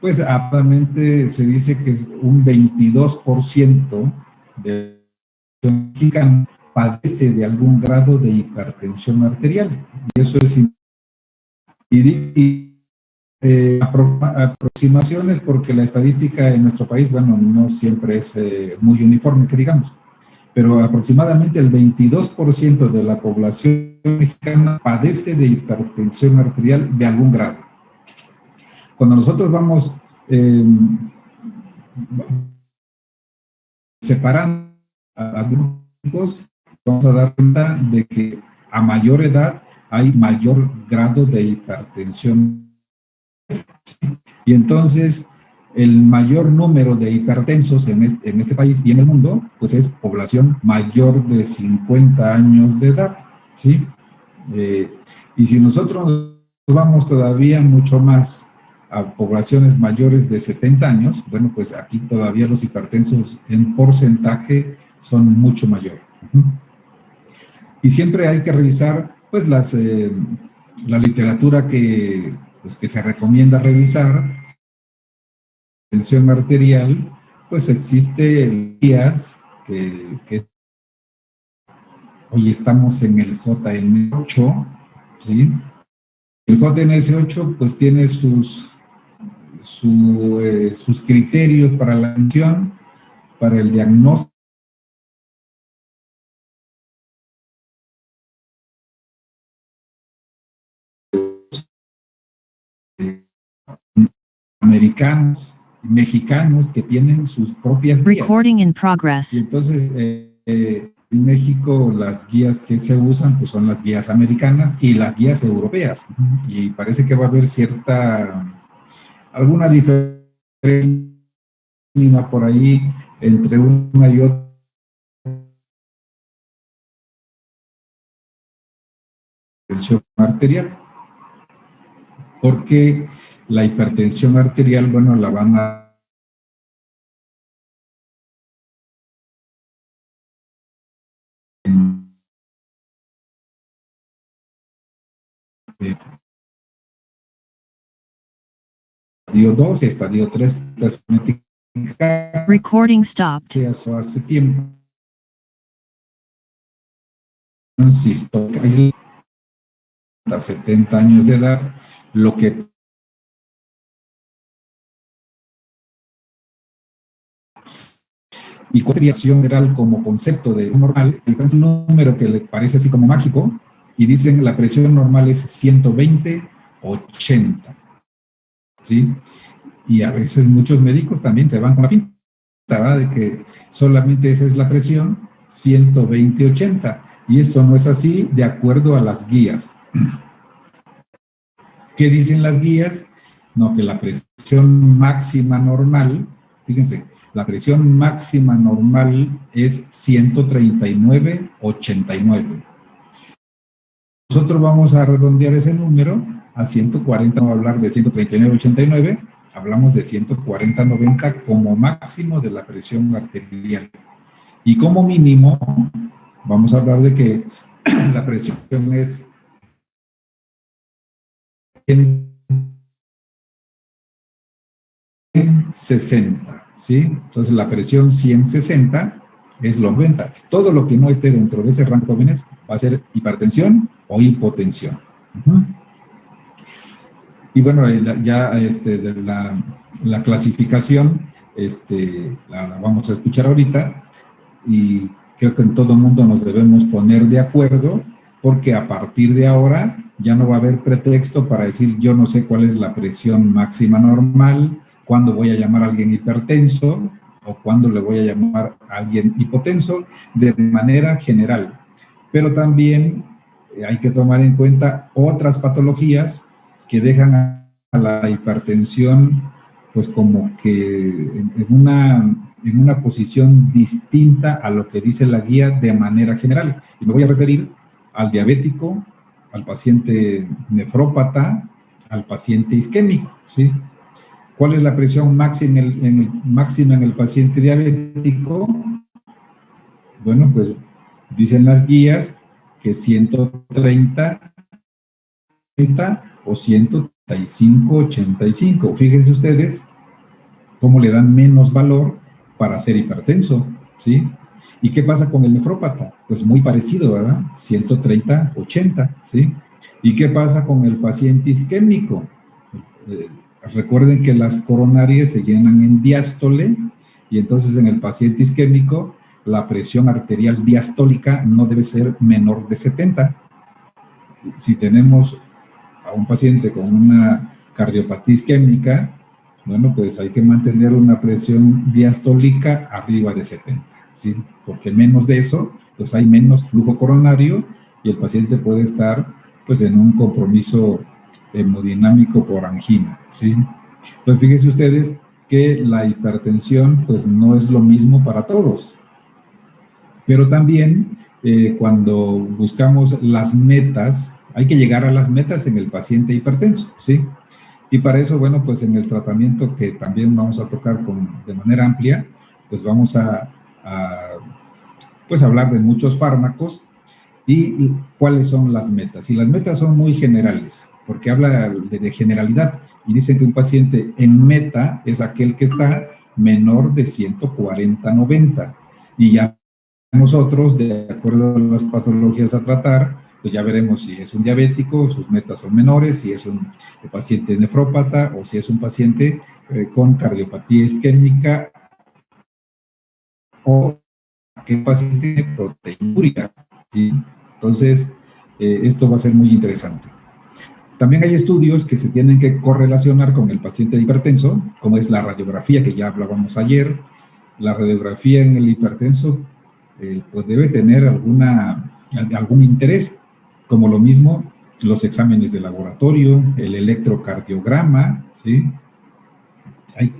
Pues actualmente se dice que es un 22% de la población mexicana padece de algún grado de hipertensión arterial. Y eso es aproximaciones, porque la estadística en nuestro país, bueno, no siempre es muy uniforme, que digamos, pero aproximadamente el 22% de la población mexicana padece de hipertensión arterial de algún grado. Cuando nosotros vamos separando a grupos, vamos a dar cuenta de que a mayor edad hay mayor grado de hipertensión. Y entonces, el mayor número de hipertensos en este país y en el mundo, pues es población mayor de 50 años de edad, ¿sí? Y si nosotros vamos todavía mucho más a poblaciones mayores de 70 años, bueno, pues aquí todavía los hipertensos en porcentaje son mucho mayor. Y siempre hay que revisar, pues, la literatura pues, que se recomienda revisar. Tensión arterial, pues existe guías que hoy estamos en el JN8, ¿sí? El JNS8 pues tiene sus criterios para la atención, para el diagnóstico americanos y mexicanos que tienen sus propias guías. Recording in progress. Y entonces, en México las guías que se usan pues son las guías americanas y las guías europeas. Y parece que va a haber alguna diferencia por ahí entre una y otra. Hipertensión arterial. Porque la hipertensión arterial, bueno, la van a estadio 2 y estadio 3. Recording stopped. Hace tiempo. Si estoy a 70 años de edad, lo que y cuatriación general como concepto de normal, es un número que le parece así como mágico, y dicen la presión normal es 120/80, ¿sí? Y a veces muchos médicos también se van con la finta, ¿verdad? De que solamente esa es la presión, 120/80, y esto no es así de acuerdo a las guías. ¿Qué dicen las guías? No, que la presión máxima normal, fíjense, la presión máxima normal es 139/89. Nosotros vamos a redondear ese número a 140, vamos a hablar de 139/89, hablamos de 140/90 como máximo de la presión arterial. Y como mínimo, vamos a hablar de que la presión es 160, ¿sí? Entonces la presión 160 es los 90. Todo lo que no esté dentro de ese rango de jóvenes va a ser hipertensión o hipotensión. Y bueno, ya de la clasificación la vamos a escuchar ahorita, y creo que en todo mundo nos debemos poner de acuerdo, porque a partir de ahora ya no va a haber pretexto para decir yo no sé cuál es la presión máxima normal, cuándo voy a llamar a alguien hipertenso o cuándo le voy a llamar a alguien hipotenso, de manera general. Pero también hay que tomar en cuenta otras patologías que dejan a la hipertensión pues como que en una posición distinta a lo que dice la guía de manera general. Y me voy a referir al diabético, al paciente nefrópata, al paciente isquémico, ¿sí? ¿Cuál es la presión máxima en el paciente diabético? Bueno, pues dicen las guías que 130 o 135/85. Fíjense ustedes cómo le dan menos valor para ser hipertenso, ¿sí? ¿Y qué pasa con el nefrópata? Pues muy parecido, ¿verdad? 130/80, ¿sí? ¿Y qué pasa con el paciente isquémico? Eh, Recuerden que las coronarias se llenan en diástole y entonces en el paciente isquémico la presión arterial diastólica no debe ser menor de 70. Si tenemos a un paciente con una cardiopatía isquémica, bueno, pues hay que mantener una presión diastólica arriba de 70, ¿sí? Porque menos de eso, pues hay menos flujo coronario y el paciente puede estar, pues, en un compromiso hemodinámico por angina, ¿sí? Entonces, fíjense ustedes que la hipertensión, pues, no es lo mismo para todos. Pero también cuando buscamos las metas, hay que llegar a las metas en el paciente hipertenso, ¿sí? Y para eso, bueno, pues en el tratamiento que también vamos a tocar de manera amplia, pues vamos pues hablar de muchos fármacos y cuáles son las metas. Y las metas son muy generales, porque habla de generalidad y dicen que un paciente en meta es aquel que está menor de 140/90 y ya nosotros, de acuerdo a las patologías a tratar, pues ya veremos si es un diabético, sus metas son menores, si es un paciente nefrópata o si es un paciente con cardiopatía isquémica o aquel paciente de proteinuria, ¿sí? Entonces, esto va a ser muy interesante. También hay estudios que se tienen que correlacionar con el paciente hipertenso, como es la radiografía que ya hablábamos ayer. La radiografía en el hipertenso pues debe tener algún interés, como lo mismo los exámenes de laboratorio, el electrocardiograma, ¿sí?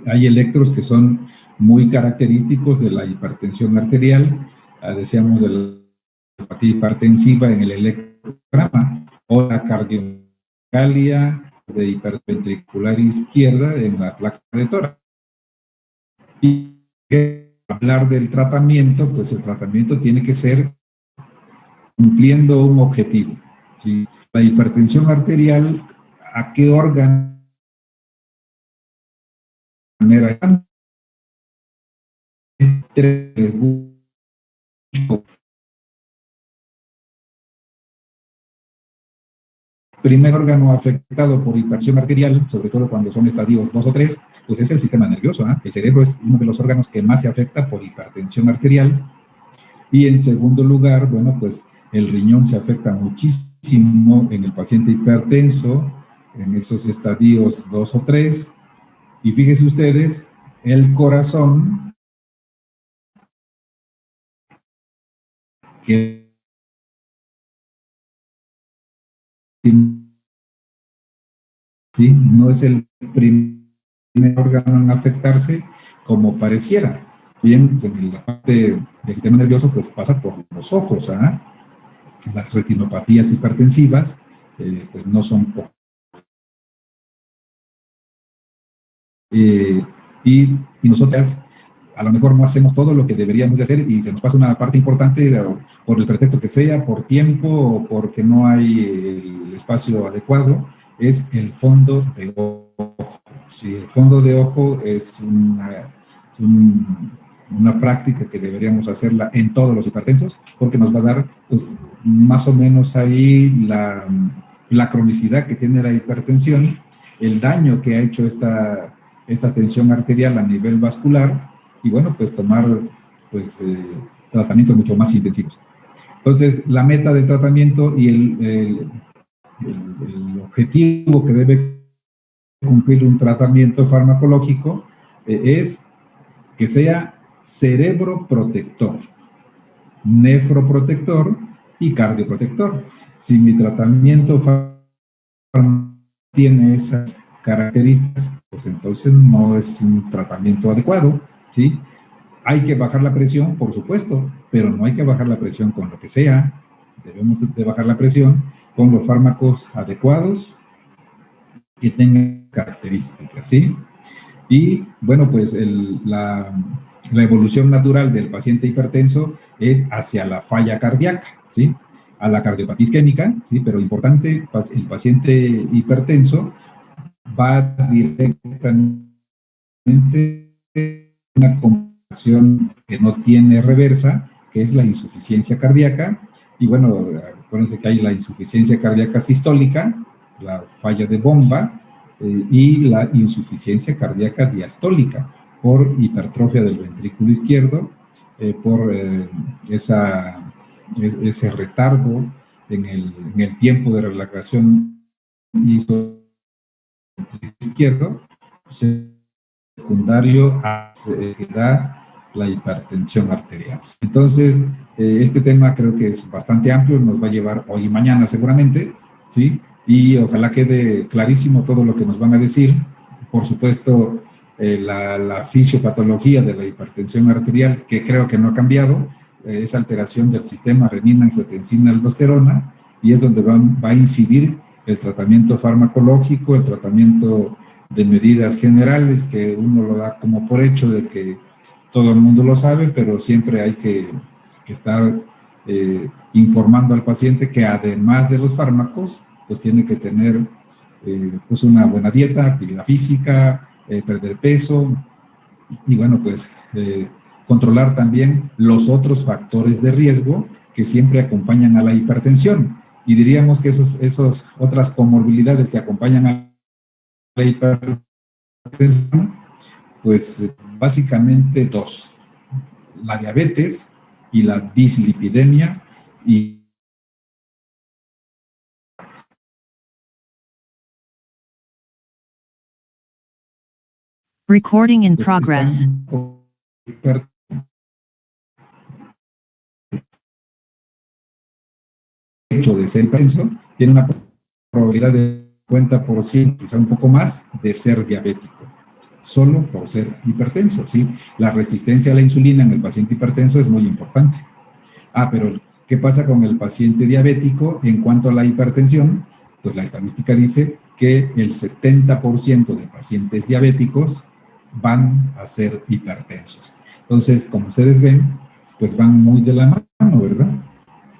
Hay electros que son muy característicos de la hipertensión arterial, decíamos de la hipertensión hipertensiva en el electrocardiograma, o la cardiomegalia de hiperventricular izquierda en la placa de tórax. Y hablar del tratamiento, pues el tratamiento tiene que ser cumpliendo un objetivo, ¿sí? La hipertensión arterial, ¿a qué órgano? Primer órgano afectado por hipertensión arterial, sobre todo cuando son estadios 2 o 3, pues es el sistema nervioso, ¿eh? El cerebro es uno de los órganos que más se afecta por hipertensión arterial. Y en segundo lugar, bueno, pues el riñón se afecta muchísimo en el paciente hipertenso, en esos estadios 2 o 3. Y fíjense ustedes, el corazón, que ¿sí? No es el primer órgano en afectarse como pareciera. Bien, en la parte del sistema nervioso, pues pasa por los ojos, ¿ah? Las retinopatías hipertensivas, pues no son y nosotras a lo mejor no hacemos todo lo que deberíamos de hacer y se nos pasa una parte importante por el pretexto que sea, por tiempo o porque no hay el espacio adecuado, es el fondo de ojo. Sí, el fondo de ojo es una práctica que deberíamos hacerla en todos los hipertensos porque nos va a dar pues, más o menos ahí la cronicidad que tiene la hipertensión, el daño que ha hecho esta tensión arterial a nivel vascular y bueno, pues tomar pues, tratamientos mucho más intensivos. Entonces, la meta del tratamiento y el objetivo que debe cumplir un tratamiento farmacológico es que sea cerebroprotector, nefroprotector y cardioprotector. Si mi tratamiento tiene esas características, pues entonces no es un tratamiento adecuado, ¿sí? Hay que bajar la presión, por supuesto, pero no hay que bajar la presión con lo que sea. Debemos de bajar la presión con los fármacos adecuados que tengan características, ¿sí? Y bueno, pues la evolución natural del paciente hipertenso es hacia la falla cardíaca, ¿sí? A la cardiopatía isquémica, ¿sí? Pero importante, el paciente hipertenso va directamente que no tiene reversa, que es la insuficiencia cardíaca. Y bueno, acuérdense que hay la insuficiencia cardíaca sistólica, la falla de bomba, y la insuficiencia cardíaca diastólica por hipertrofia del ventrículo izquierdo, por ese retardo en el tiempo de relajación izquierdo, secundario a que da la hipertensión arterial. Entonces, este tema creo que es bastante amplio, nos va a llevar hoy y mañana seguramente, ¿sí? Y ojalá quede clarísimo todo lo que nos van a decir. Por supuesto, la fisiopatología de la hipertensión arterial, que creo que no ha cambiado, es alteración del sistema renina-angiotensina-aldosterona, y es donde va a incidir el tratamiento farmacológico, el tratamiento de medidas generales, que uno lo da como por hecho de que todo el mundo lo sabe, pero siempre hay que estar informando al paciente que además de los fármacos, pues tiene que tener pues una buena dieta, actividad física, perder peso, y bueno, pues controlar también los otros factores de riesgo que siempre acompañan a la hipertensión. Y diríamos que esos otras comorbilidades que acompañan a la hipertensión, pues básicamente dos: la diabetes y la dislipidemia, y Recording in pues progress. Hecho de ser hipertenso, tiene una probabilidad de 50%, quizá un poco más, de ser diabético, solo por ser hipertenso, ¿sí? La resistencia a la insulina en el paciente hipertenso es muy importante. Pero ¿qué pasa con el paciente diabético en cuanto a la hipertensión? Pues la estadística dice que el 70% de pacientes diabéticos van a ser hipertensos. Entonces, como ustedes ven, pues van muy de la mano, ¿verdad?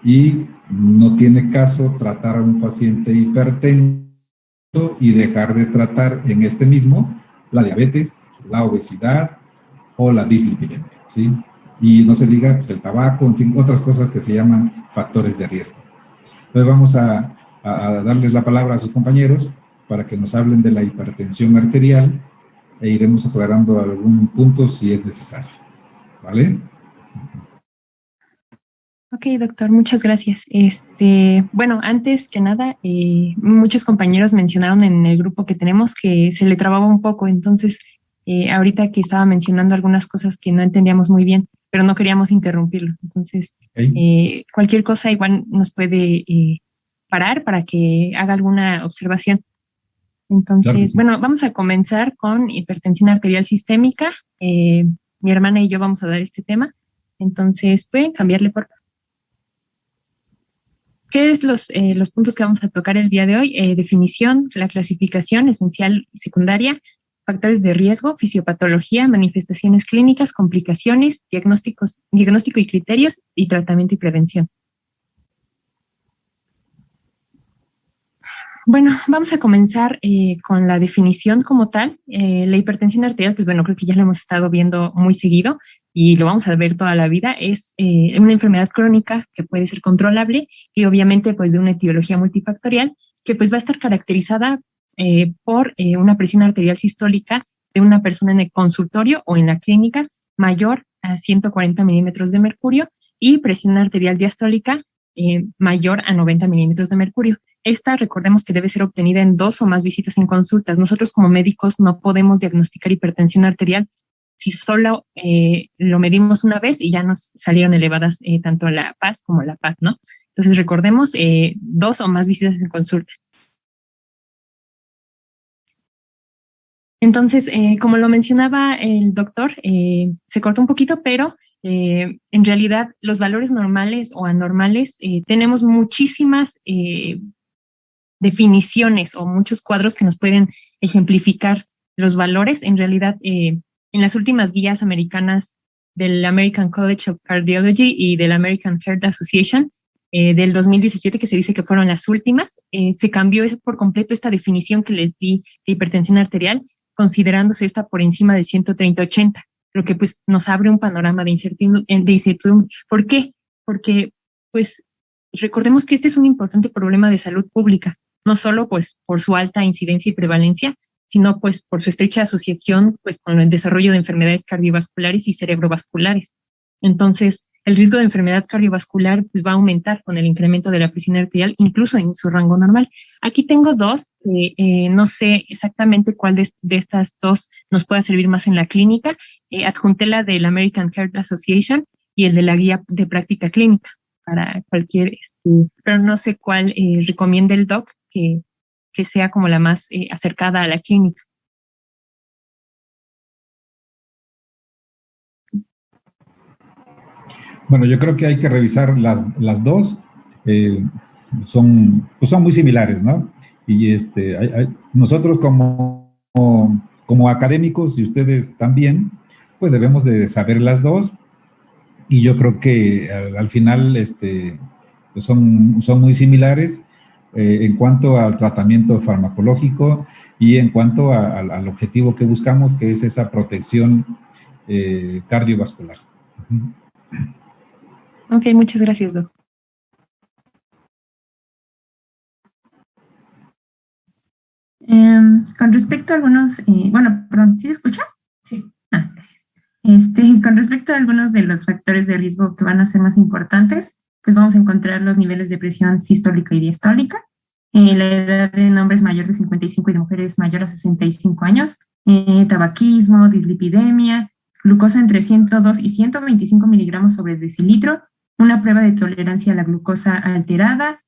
Y no tiene caso tratar a un paciente hipertenso y dejar de tratar en este mismo la diabetes, la obesidad o la dislipidemia, ¿sí? Y no se diga pues, el tabaco, en fin, otras cosas que se llaman factores de riesgo. Entonces vamos a darles la palabra a sus compañeros para que nos hablen de la hipertensión arterial, e iremos aclarando algún punto si es necesario, ¿vale? Ok, doctor, muchas gracias. Bueno, antes que nada, muchos compañeros mencionaron en el grupo que tenemos que se le trababa un poco, entonces ahorita que estaba mencionando algunas cosas que no entendíamos muy bien, pero no queríamos interrumpirlo. Entonces, cualquier cosa igual nos puede parar para que haga alguna observación. Entonces, claro, sí. Bueno, vamos a comenzar con hipertensión arterial sistémica. Mi hermana y yo vamos a dar este tema. Entonces, ¿pueden cambiarle, por favor? ¿Qué es los puntos que vamos a tocar el día de hoy? Definición, la clasificación esencial y secundaria, factores de riesgo, fisiopatología, manifestaciones clínicas, complicaciones, diagnóstico y criterios, y tratamiento y prevención. Bueno, vamos a comenzar con la definición como tal. La hipertensión arterial, pues bueno, creo que ya lo hemos estado viendo muy seguido y lo vamos a ver toda la vida. Es una enfermedad crónica que puede ser controlable y obviamente pues de una etiología multifactorial que pues va a estar caracterizada por una presión arterial sistólica de una persona en el consultorio o en la clínica mayor a 140 milímetros de mercurio y presión arterial diastólica mayor a 90 milímetros de mercurio. Esta, recordemos que debe ser obtenida en 2 o más visitas en consultas. Nosotros como médicos no podemos diagnosticar hipertensión arterial si solo lo medimos una vez y ya nos salieron elevadas tanto la PAS como la PAT, ¿no? Entonces recordemos 2 o más visitas en consulta. Entonces, como lo mencionaba el doctor, se cortó un poquito, pero en realidad los valores normales o anormales tenemos muchísimas definiciones o muchos cuadros que nos pueden ejemplificar los valores. En realidad, en las últimas guías americanas del American College of Cardiology y del American Heart Association del 2017, que se dice que fueron las últimas, se cambió por completo esta definición que les di de hipertensión arterial, considerándose esta por encima de 130/80. lo que pues nos abre un panorama de incertidumbre. ¿Por qué? Porque pues recordemos que este es un importante problema de salud pública, no solo pues por su alta incidencia y prevalencia, sino pues por su estrecha asociación pues con el desarrollo de enfermedades cardiovasculares y cerebrovasculares. Entonces, el riesgo de enfermedad cardiovascular pues va a aumentar con el incremento de la presión arterial, incluso en su rango normal. Aquí tengo dos, no sé exactamente cuál de estas dos nos pueda servir más en la clínica. Adjunté la del American Heart Association y el de la guía de práctica clínica para cualquier, pero no sé cuál recomienda el doc que sea como la más acercada a la clínica. Bueno, yo creo que hay que revisar las dos. Pues son muy similares, ¿no? Y nosotros como académicos y ustedes también, pues debemos de saber las dos. Y yo creo que al final pues son muy similares en cuanto al tratamiento farmacológico y en cuanto al objetivo que buscamos, que es esa protección cardiovascular. Ok, muchas gracias, Doc. Con respecto a algunos, bueno, perdón, ¿sí se escucha? Sí. Gracias. Con respecto a algunos de los factores de riesgo que van a ser más importantes, pues vamos a encontrar los niveles de presión sistólica y diastólica, la edad de hombres mayor de 55 y de mujeres mayor a 65 años, tabaquismo, dislipidemia, glucosa entre 102 y 125 miligramos sobre decilitro, una prueba de tolerancia a la glucosa alterada,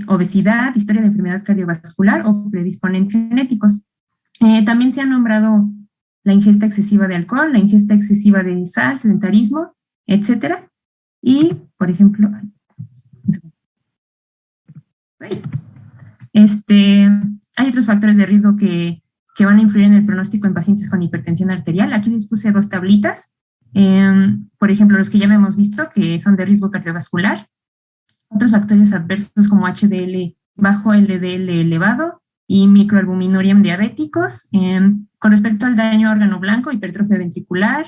obesidad, historia de enfermedad cardiovascular o predisponentes genéticos. También se ha nombrado la ingesta excesiva de alcohol, la ingesta excesiva de sal, sedentarismo, etcétera. Y, por ejemplo, hay otros factores de riesgo que van a influir en el pronóstico en pacientes con hipertensión arterial. Aquí les puse dos tablitas. Por ejemplo, los que ya hemos visto, que son de riesgo cardiovascular. Otros factores adversos como HDL bajo, LDL elevado y microalbuminuriam diabéticos. Con respecto al daño a órgano blanco, hipertrofia ventricular,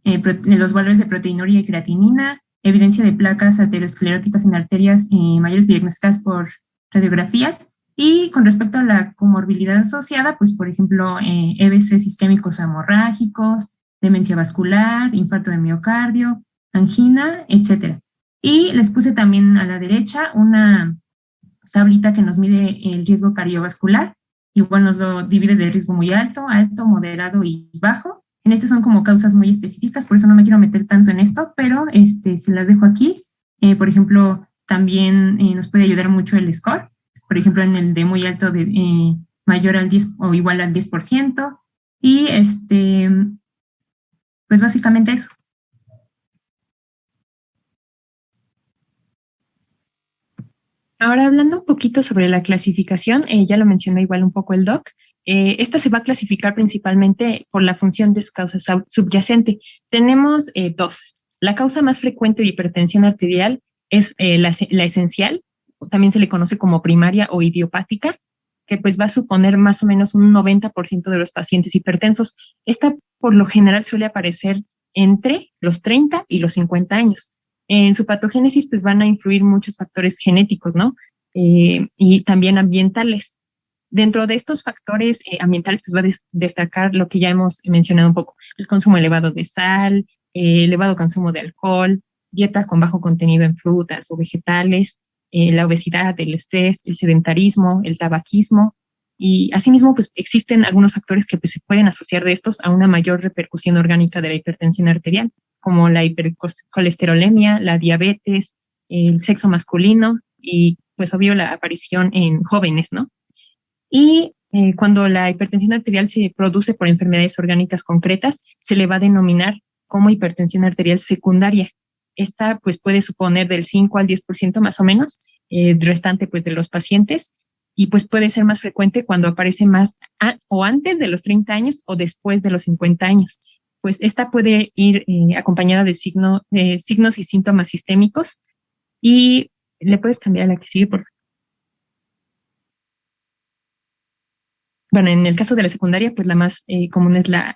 los valores de proteinuria y creatinina, evidencia de placas ateroscleróticas en arterias mayores diagnosticadas por radiografías. Y con respecto a la comorbilidad asociada, pues por ejemplo, EBCs isquémicos o hemorrágicos, demencia vascular, infarto de miocardio, angina, etcétera. Y les puse también a la derecha una tablita que nos mide el riesgo cardiovascular. Igual nos lo divide de riesgo muy alto, alto, moderado y bajo. En este son como causas muy específicas, por eso no me quiero meter tanto en esto, pero se las dejo aquí. Por ejemplo, también nos puede ayudar mucho el score. Por ejemplo, en el de muy alto, mayor al 10 o igual al 10%. Y pues básicamente eso. Ahora, hablando un poquito sobre la clasificación, ya lo mencionó igual un poco el doc, esta se va a clasificar principalmente por la función de su causa subyacente. Tenemos dos. La causa más frecuente de hipertensión arterial es la esencial, también se le conoce como primaria o idiopática, que pues va a suponer más o menos un 90% de los pacientes hipertensos. Esta por lo general suele aparecer entre los 30 y los 50 años. En su patogénesis pues van a influir muchos factores genéticos, ¿no? Y también ambientales. Dentro de estos factores ambientales pues va a destacar lo que ya hemos mencionado un poco, el consumo elevado de sal, elevado consumo de alcohol, dieta con bajo contenido en frutas o vegetales, la obesidad, el estrés, el sedentarismo, el tabaquismo. Y asimismo, pues existen algunos factores que pues, se pueden asociar de estos a una mayor repercusión orgánica de la hipertensión arterial, como la hipercolesterolemia, la diabetes, el sexo masculino y, pues, obvio, la aparición en jóvenes, ¿no? Y cuando la hipertensión arterial se produce por enfermedades orgánicas concretas, se le va a denominar como hipertensión arterial secundaria. Esta, pues, puede suponer del 5 al 10% más o menos, restante, pues, de los pacientes, y pues puede ser más frecuente cuando aparece más o antes de los 30 años o después de los 50 años. Pues esta puede ir acompañada de signos y síntomas sistémicos. Y le puedes cambiar a la que sigue, por favor. Bueno, en el caso de la secundaria, pues la más común es la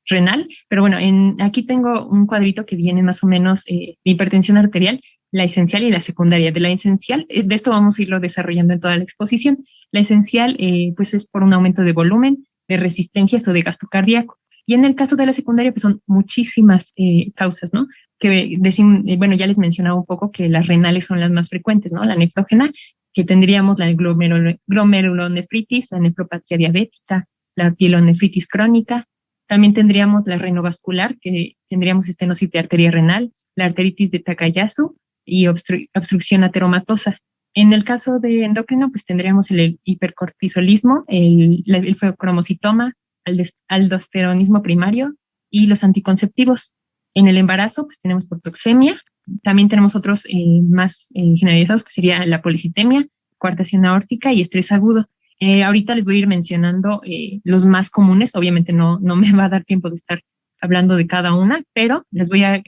renal, pero bueno, aquí tengo un cuadrito que viene más o menos de hipertensión arterial, la esencial y la secundaria. De la esencial, de esto vamos a irlo desarrollando en toda la exposición. La esencial, pues es por un aumento de volumen, de resistencias o de gasto cardíaco. Y en el caso de la secundaria, pues son muchísimas causas, ¿no? Que bueno, ya les mencionaba un poco que las renales son las más frecuentes, ¿no? La nefrógena, que tendríamos la glomerulonefritis, la nefropatía diabética, la pielonefritis crónica. También tendríamos la renovascular, que tendríamos estenosis de arteria renal, la arteritis de Takayasu y obstrucción ateromatosa. En el caso de endocrino, pues tendríamos el hipercortisolismo, el feocromocitoma, aldosteronismo primario y los anticonceptivos. En el embarazo, pues tenemos portoxemia. También tenemos otros más generalizados, que sería la policitemia, coartación aórtica y estrés agudo. Ahorita les voy a ir mencionando los más comunes. Obviamente no me va a dar tiempo de estar hablando de cada una, pero les voy a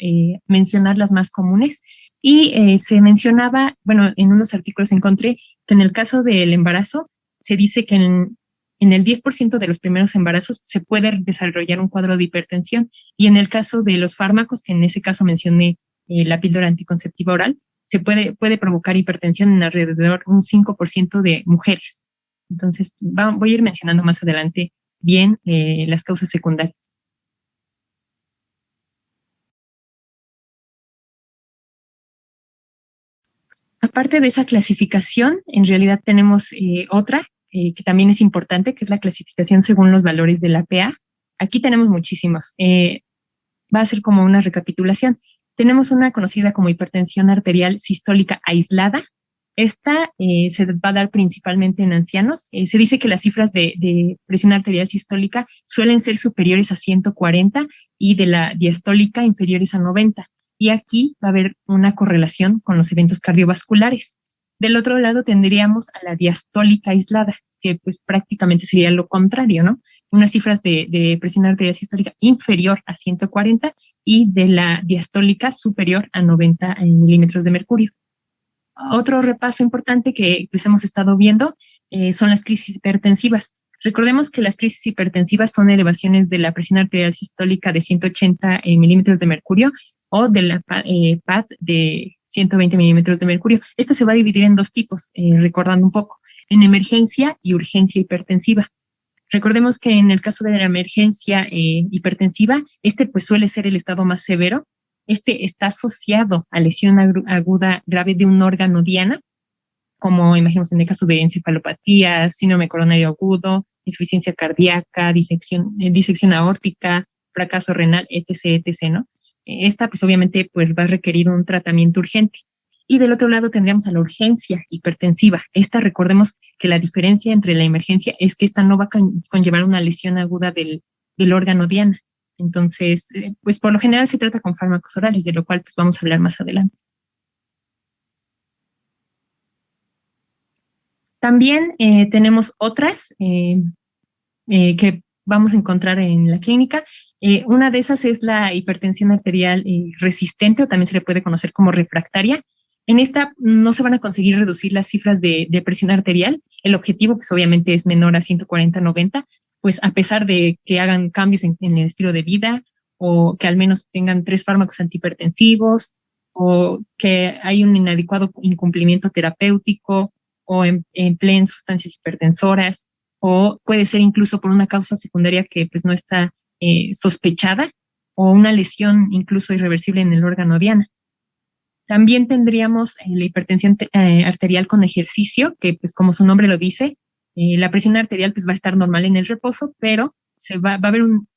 mencionar las más comunes. Y se mencionaba, bueno, en unos artículos encontré que en el caso del embarazo se dice que en el 10% de los primeros embarazos se puede desarrollar un cuadro de hipertensión, y en el caso de los fármacos, que en ese caso mencioné la píldora anticonceptiva oral, se puede provocar hipertensión en alrededor un 5% de mujeres. Entonces, voy a ir mencionando más adelante bien las causas secundarias. Aparte de esa clasificación, en realidad tenemos otra que también es importante, que es la clasificación según los valores de la PA. Aquí tenemos muchísimas. Va a ser como una recapitulación. Tenemos una conocida como hipertensión arterial sistólica aislada. Esta se va a dar principalmente en ancianos. Se dice que las cifras de presión arterial sistólica suelen ser superiores a 140 y de la diastólica inferiores a 90. Y aquí va a haber una correlación con los eventos cardiovasculares. Del otro lado tendríamos a la diastólica aislada, que pues prácticamente sería lo contrario, ¿no? Unas cifras de presión arterial sistólica inferior a 140 y de la diastólica superior a 90 milímetros de mercurio. Otro repaso importante que pues hemos estado viendo son las crisis hipertensivas. Recordemos que las crisis hipertensivas son elevaciones de la presión arterial sistólica de 180 milímetros de mercurio o de la PAD de 120 milímetros de mercurio. Esto se va a dividir en dos tipos, recordando un poco, en emergencia y urgencia hipertensiva. Recordemos que en el caso de la emergencia hipertensiva, pues suele ser el estado más severo. Este está asociado a lesión aguda grave de un órgano diana, como imaginemos en el caso de encefalopatía, síndrome coronario agudo, insuficiencia cardíaca, disección aórtica, fracaso renal, etc., ¿no? Esta, pues obviamente, pues va a requerir un tratamiento urgente. Y del otro lado tendríamos a la urgencia hipertensiva. Esta, recordemos que la diferencia entre la emergencia es que esta no va a conllevar una lesión aguda del órgano diana. Entonces, pues por lo general se trata con fármacos orales, de lo cual pues vamos a hablar más adelante. También tenemos otras que vamos a encontrar en la clínica. Una de esas es la hipertensión arterial resistente, o también se le puede conocer como refractaria. En esta no se van a conseguir reducir las cifras de presión arterial. El objetivo, pues obviamente, es menor a 140-90, pues a pesar de que hagan cambios en el estilo de vida, o que al menos tengan 3 fármacos antihipertensivos, o que hay un inadecuado incumplimiento terapéutico, o empleen sustancias hipertensoras, o puede ser incluso por una causa secundaria que pues no está sospechada, o una lesión incluso irreversible en el órgano diana. También tendríamos la hipertensión arterial con ejercicio, que pues como su nombre lo dice, la presión arterial pues va a estar normal en el reposo, pero va a haber un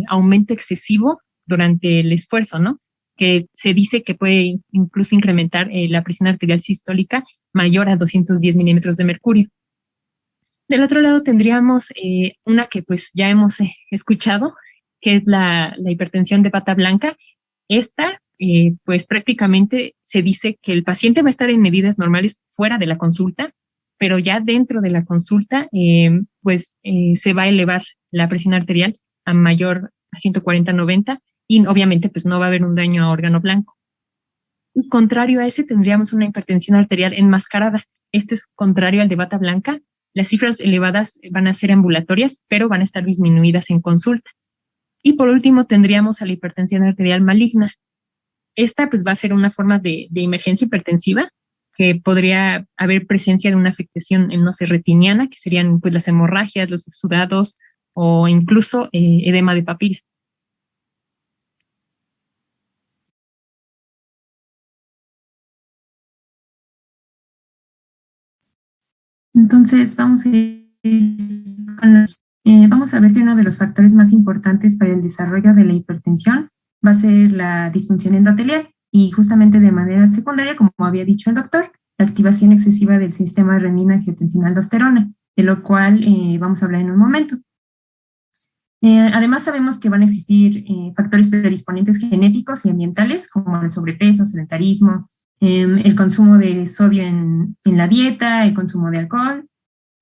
aumento excesivo durante el esfuerzo, ¿no? Que se dice que puede incluso incrementar la presión arterial sistólica mayor a 210 milímetros de mercurio. Del otro lado tendríamos una que pues ya hemos escuchado, que es la hipertensión de bata blanca. Esta, pues prácticamente se dice que el paciente va a estar en medidas normales fuera de la consulta, pero ya dentro de la consulta, se va a elevar la presión arterial a 140-90, y obviamente pues no va a haber un daño a órgano blanco. Y contrario a ese tendríamos una hipertensión arterial enmascarada. Este es contrario al de bata blanca. Las cifras elevadas van a ser ambulatorias, pero van a estar disminuidas en consulta. Y por último tendríamos a la hipertensión arterial maligna. Esta pues va a ser una forma de emergencia hipertensiva, que podría haber presencia de una afectación, no sé, retiniana, que serían pues las hemorragias, los exudados o incluso edema de papila. Entonces, vamos a ir vamos a ver que uno de los factores más importantes para el desarrollo de la hipertensión va a ser la disfunción endotelial y justamente de manera secundaria, como había dicho el doctor, la activación excesiva del sistema renina-angiotensina-aldosterona, de lo cual vamos a hablar en un momento. Además, sabemos que van a existir factores predisponentes genéticos y ambientales, como el sobrepeso, sedentarismo, el consumo de sodio en la dieta, el consumo de alcohol,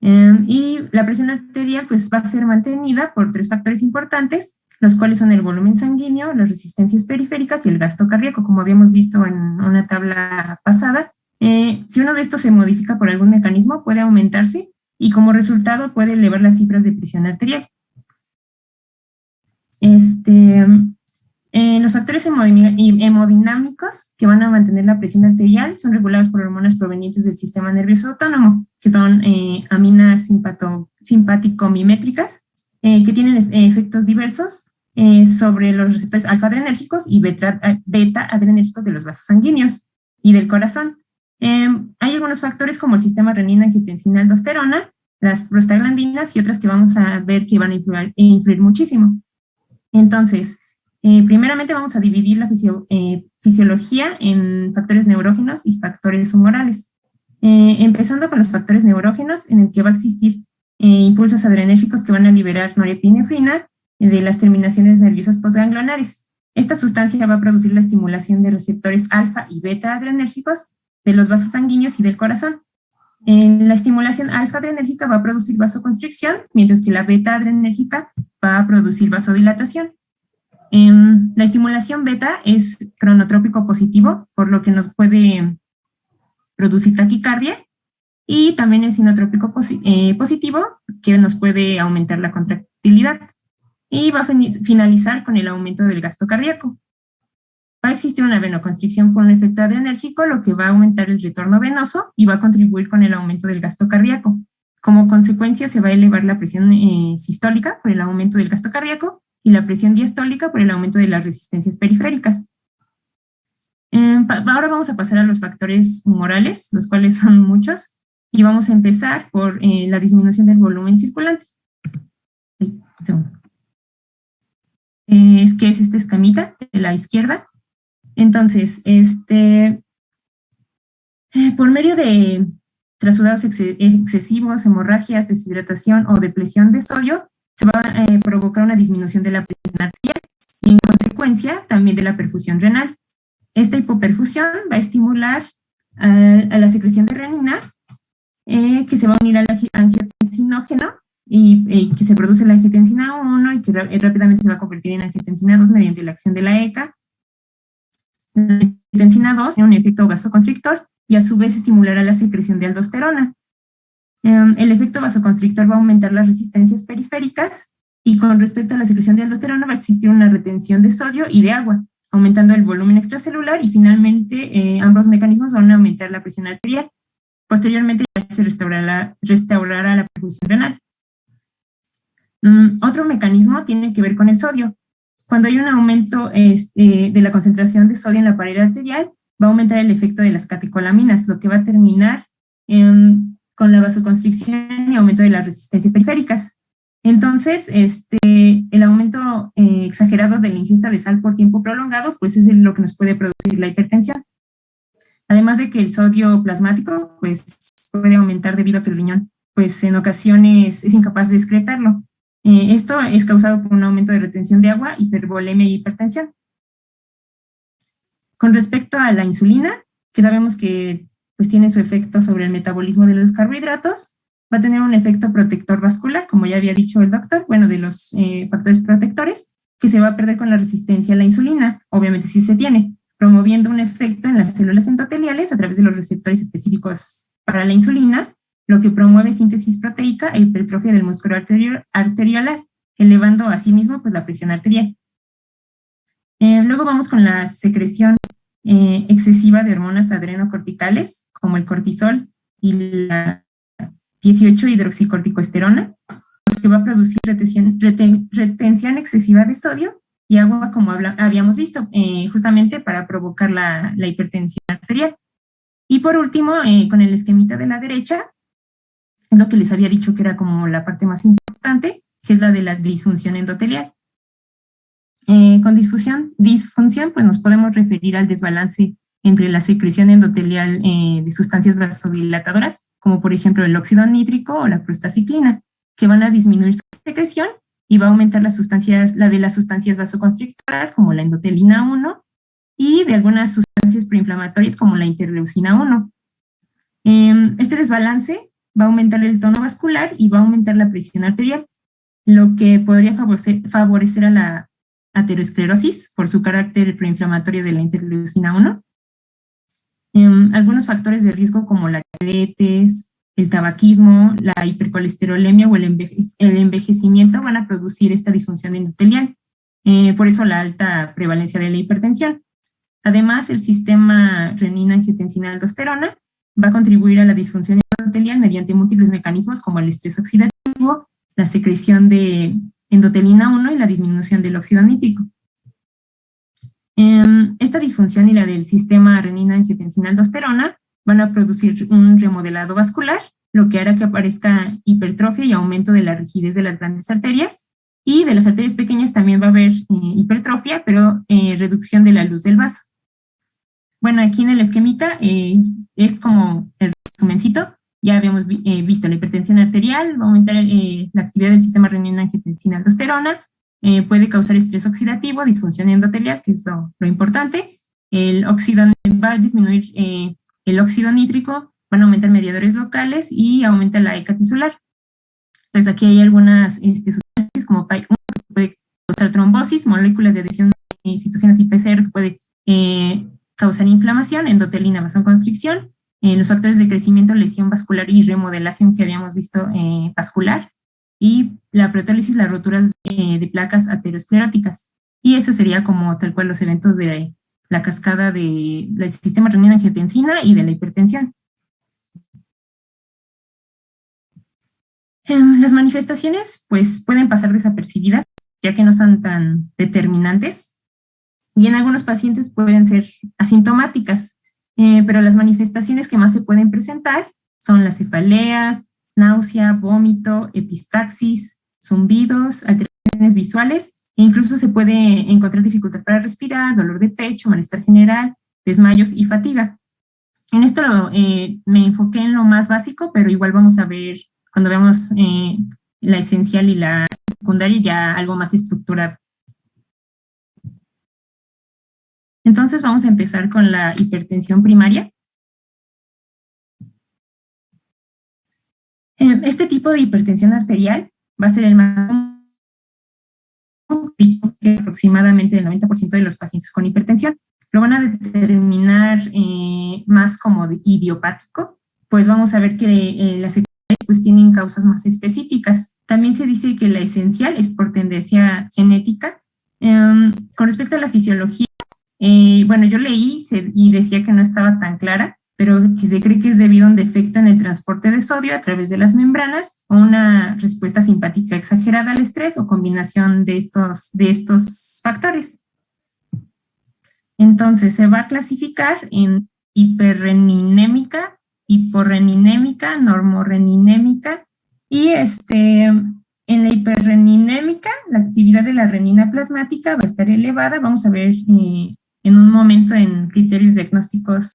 y la presión arterial pues va a ser mantenida por 3 factores importantes, los cuales son el volumen sanguíneo, las resistencias periféricas y el gasto cardíaco, como habíamos visto en una tabla pasada. Si uno de estos se modifica por algún mecanismo, puede aumentarse y como resultado puede elevar las cifras de presión arterial. Los factores hemodinámicos que van a mantener la presión arterial son regulados por hormonas provenientes del sistema nervioso autónomo, que son aminas simpático-mimétricas, que tienen efectos diversos sobre los receptores alfa-adrenérgicos y beta-adrenérgicos de los vasos sanguíneos y del corazón. Hay algunos factores como el sistema renina-angiotensina-aldosterona, las prostaglandinas y otras que vamos a ver que van a influir muchísimo. Entonces, primeramente vamos a dividir la fisiología en factores neurógenos y factores humorales. Empezando con los factores neurógenos, en el que va a existir impulsos adrenérgicos que van a liberar norepinefrina de las terminaciones nerviosas postganglionares. Esta sustancia va a producir la estimulación de receptores alfa y beta adrenérgicos de los vasos sanguíneos y del corazón. La estimulación alfa adrenérgica va a producir vasoconstricción, mientras que la beta adrenérgica va a producir vasodilatación. La estimulación beta es cronotrópico positivo, por lo que nos puede producir taquicardia, y también es inotrópico positivo, que nos puede aumentar la contractilidad, y va a finalizar con el aumento del gasto cardíaco. Va a existir una venoconstricción con un efecto adrenérgico, lo que va a aumentar el retorno venoso y va a contribuir con el aumento del gasto cardíaco. Como consecuencia, se va a elevar la presión sistólica por el aumento del gasto cardíaco y la presión diastólica por el aumento de las resistencias periféricas. Ahora vamos a pasar a los factores humorales, los cuales son muchos, y vamos a empezar por la disminución del volumen circulante. Un segundo. Es esta escamita de la izquierda. Entonces, por medio de trasudados excesivos, hemorragias, deshidratación o depresión de sodio, se va a provocar una disminución de la presión arterial y en consecuencia también de la perfusión renal. Esta hipoperfusión va a estimular a la secreción de renina, que se va a unir al angiotensinógeno y que se produce la angiotensina 1 y que rápidamente se va a convertir en angiotensina 2 mediante la acción de la ECA. La angiotensina 2 tiene un efecto vasoconstrictor y a su vez estimulará la secreción de aldosterona. El efecto vasoconstrictor va a aumentar las resistencias periféricas y con respecto a la secreción de aldosterona va a existir una retención de sodio y de agua, aumentando el volumen extracelular y finalmente ambos mecanismos van a aumentar la presión arterial. Posteriormente ya se restaurará la perfusión renal. Otro mecanismo tiene que ver con el sodio. Cuando hay un aumento de la concentración de sodio en la pared arterial, va a aumentar el efecto de las catecolaminas, lo que va a terminar con la vasoconstricción y aumento de las resistencias periféricas. Entonces, el aumento exagerado de la ingesta de sal por tiempo prolongado, pues es lo que nos puede producir la hipertensión. Además de que el sodio plasmático, pues puede aumentar debido a que el riñón, pues en ocasiones es incapaz de excretarlo. Esto es causado por un aumento de retención de agua, hipervolemia y hipertensión. Con respecto a la insulina, que sabemos que pues tiene su efecto sobre el metabolismo de los carbohidratos, va a tener un efecto protector vascular, como ya había dicho el doctor, bueno, de los factores protectores, que se va a perder con la resistencia a la insulina, obviamente sí se tiene, promoviendo un efecto en las células endoteliales a través de los receptores específicos para la insulina, lo que promueve síntesis proteica e hipertrofia del músculo arteriolar, elevando asimismo pues la presión arterial. Luego vamos con la secreción excesiva de hormonas adrenocorticales, como el cortisol y la 18-hidroxicorticoesterona, que va a producir retención excesiva de sodio y agua, como habíamos visto, justamente para provocar la hipertensión arterial. Y por último, con el esquemita de la derecha, lo que les había dicho que era como la parte más importante, que es la de la disfunción endotelial. Con disfunción, pues nos podemos referir al desbalance entre la secreción endotelial de sustancias vasodilatadoras, como por ejemplo el óxido nítrico o la prostaciclina, que van a disminuir su secreción y va a aumentar la de las sustancias vasoconstrictoras, como la endotelina 1, y de algunas sustancias proinflamatorias, como la interleucina 1. Este desbalance va a aumentar el tono vascular y va a aumentar la presión arterial, lo que podría favorecer a la aterosclerosis por su carácter proinflamatorio de la interleucina 1. Algunos factores de riesgo como la diabetes, el tabaquismo, la hipercolesterolemia o el envejecimiento van a producir esta disfunción endotelial. Por eso la alta prevalencia de la hipertensión. Además, el sistema renina-angiotensina-aldosterona va a contribuir a la disfunción endotelial mediante múltiples mecanismos como el estrés oxidativo, la secreción de endotelina 1 y la disminución del óxido nítrico. Esta disfunción y la del sistema renina-angiotensina-aldosterona van a producir un remodelado vascular, lo que hará que aparezca hipertrofia y aumento de la rigidez de las grandes arterias, y de las arterias pequeñas también va a haber hipertrofia, pero reducción de la luz del vaso. Bueno, aquí en el esquemita es como el resumencito. Ya habíamos visto la hipertensión arterial, va a aumentar la actividad del sistema renina-angiotensina-aldosterona, puede causar estrés oxidativo, disfunción endotelial, que es lo importante. El óxido va a disminuir el óxido nítrico, van a aumentar mediadores locales y aumenta la ECA tisular. Entonces aquí hay algunas sustancias como PAI-1 que puede causar trombosis, moléculas de adhesión de citocinas y PCR que puede causar inflamación, endotelina, vasoconstricción, los factores de crecimiento, lesión vascular y remodelación que habíamos visto vascular, y la proteólisis, las roturas de placas ateroscleróticas. Y eso sería como tal cual los eventos de la cascada del sistema renina-angiotensina y de la hipertensión. Las manifestaciones pues pueden pasar desapercibidas, ya que no son tan determinantes, y en algunos pacientes pueden ser asintomáticas, pero las manifestaciones que más se pueden presentar son las cefaleas, náusea, vómito, epistaxis, zumbidos, alteraciones visuales, e incluso se puede encontrar dificultad para respirar, dolor de pecho, malestar general, desmayos y fatiga. En esto me enfoqué en lo más básico, pero igual vamos a ver, cuando veamos la esencial y la secundaria, ya algo más estructurado. Entonces vamos a empezar con la hipertensión primaria. Este tipo de hipertensión arterial va a ser el más común, que aproximadamente el 90% de los pacientes con hipertensión. Lo van a determinar más como idiopático, pues vamos a ver que las secundarias pues tienen causas más específicas. También se dice que la esencial es por tendencia genética. Con respecto a la fisiología, bueno, yo leí y decía que no estaba tan clara, pero que se cree que es debido a un defecto en el transporte de sodio a través de las membranas o una respuesta simpática exagerada al estrés o combinación de estos factores. Entonces, se va a clasificar en hiperreninémica, hiporreninémica, normoreninémica, y en la hiperreninémica, la actividad de la renina plasmática va a estar elevada. Vamos a ver en un momento en criterios diagnósticos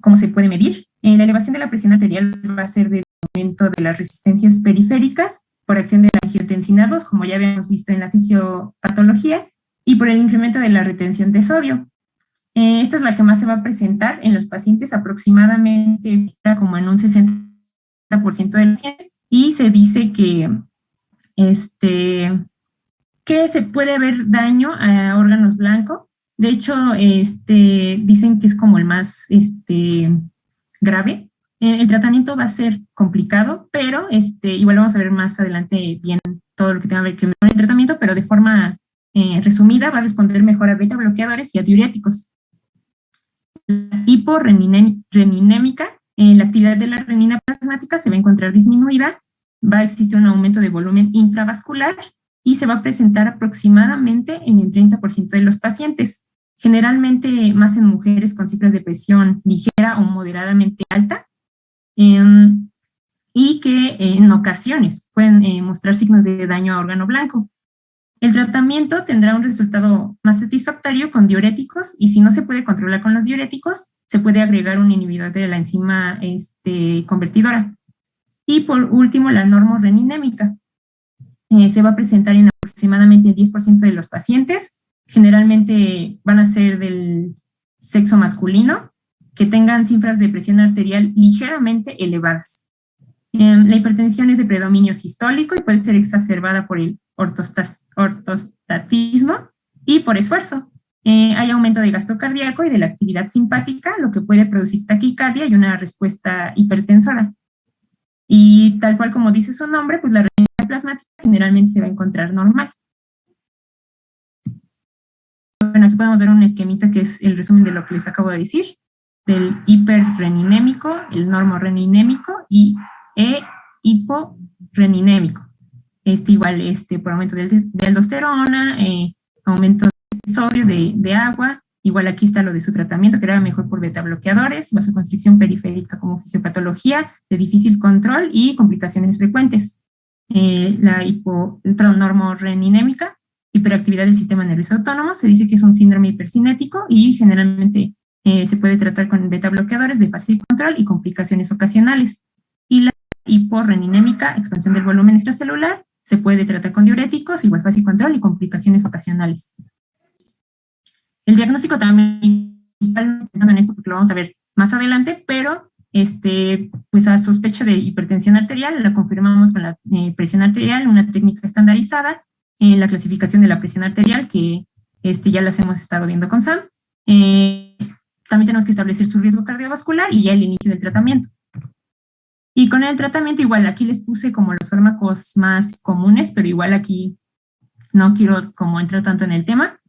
cómo se puede medir. La elevación de la presión arterial va a ser del aumento de las resistencias periféricas por acción de la angiotensina 2, como ya habíamos visto en la fisiopatología, y por el incremento de la retención de sodio. Esta es la que más se va a presentar en los pacientes, aproximadamente como en un 60% de los pacientes, y se dice que se puede haber daño a órganos blancos. De hecho, dicen que es como el más grave. El tratamiento va a ser complicado, pero igual vamos a ver más adelante bien todo lo que tenga que ver con el tratamiento, pero de forma resumida va a responder mejor a beta bloqueadores y a diuréticos. La hiporreninémica, la actividad de la renina plasmática se va a encontrar disminuida, va a existir un aumento de volumen intravascular y se va a presentar aproximadamente en el 30% de los pacientes, generalmente más en mujeres con cifras de presión ligera o moderadamente alta, y que en ocasiones pueden mostrar signos de daño a órgano blanco. El tratamiento tendrá un resultado más satisfactorio con diuréticos y si no se puede controlar con los diuréticos, se puede agregar un inhibidor de la enzima convertidora. Y por último, la normorreninémica. Se va a presentar en aproximadamente el 10% de los pacientes. Generalmente van a ser del sexo masculino, que tengan cifras de presión arterial ligeramente elevadas. La hipertensión es de predominio sistólico y puede ser exacerbada por el ortostatismo y por esfuerzo. Hay aumento de gasto cardíaco y de la actividad simpática, lo que puede producir taquicardia y una respuesta hipertensora. Y tal cual como dice su nombre, pues la renina plasmática generalmente se va a encontrar normal. Bueno, aquí podemos ver un esquemita que es el resumen de lo que les acabo de decir, del hiperreninémico, el normorreninémico y hiporreninémico. Igual por aumento de aldosterona, aumento de sodio, de agua. Igual aquí está lo de su tratamiento, que era mejor por beta bloqueadores, vasoconstricción periférica como fisiopatología, de difícil control y complicaciones frecuentes. La normorreninémica, hiperactividad del sistema nervioso autónomo, se dice que es un síndrome hipercinético y generalmente se puede tratar con beta bloqueadores de fácil control y complicaciones ocasionales. Y la hiporreninémica, expansión del volumen extracelular, se puede tratar con diuréticos, igual fácil control y complicaciones ocasionales. El diagnóstico también, pensando en esto porque lo vamos a ver más adelante, pero pues a sospecha de hipertensión arterial la confirmamos con la presión arterial, una técnica estandarizada, la clasificación de la presión arterial, que ya las hemos estado viendo con Sam. También tenemos que establecer su riesgo cardiovascular y ya el inicio del tratamiento. Y con el tratamiento igual, aquí les puse como los fármacos más comunes, pero igual aquí no quiero como entrar tanto en el tema.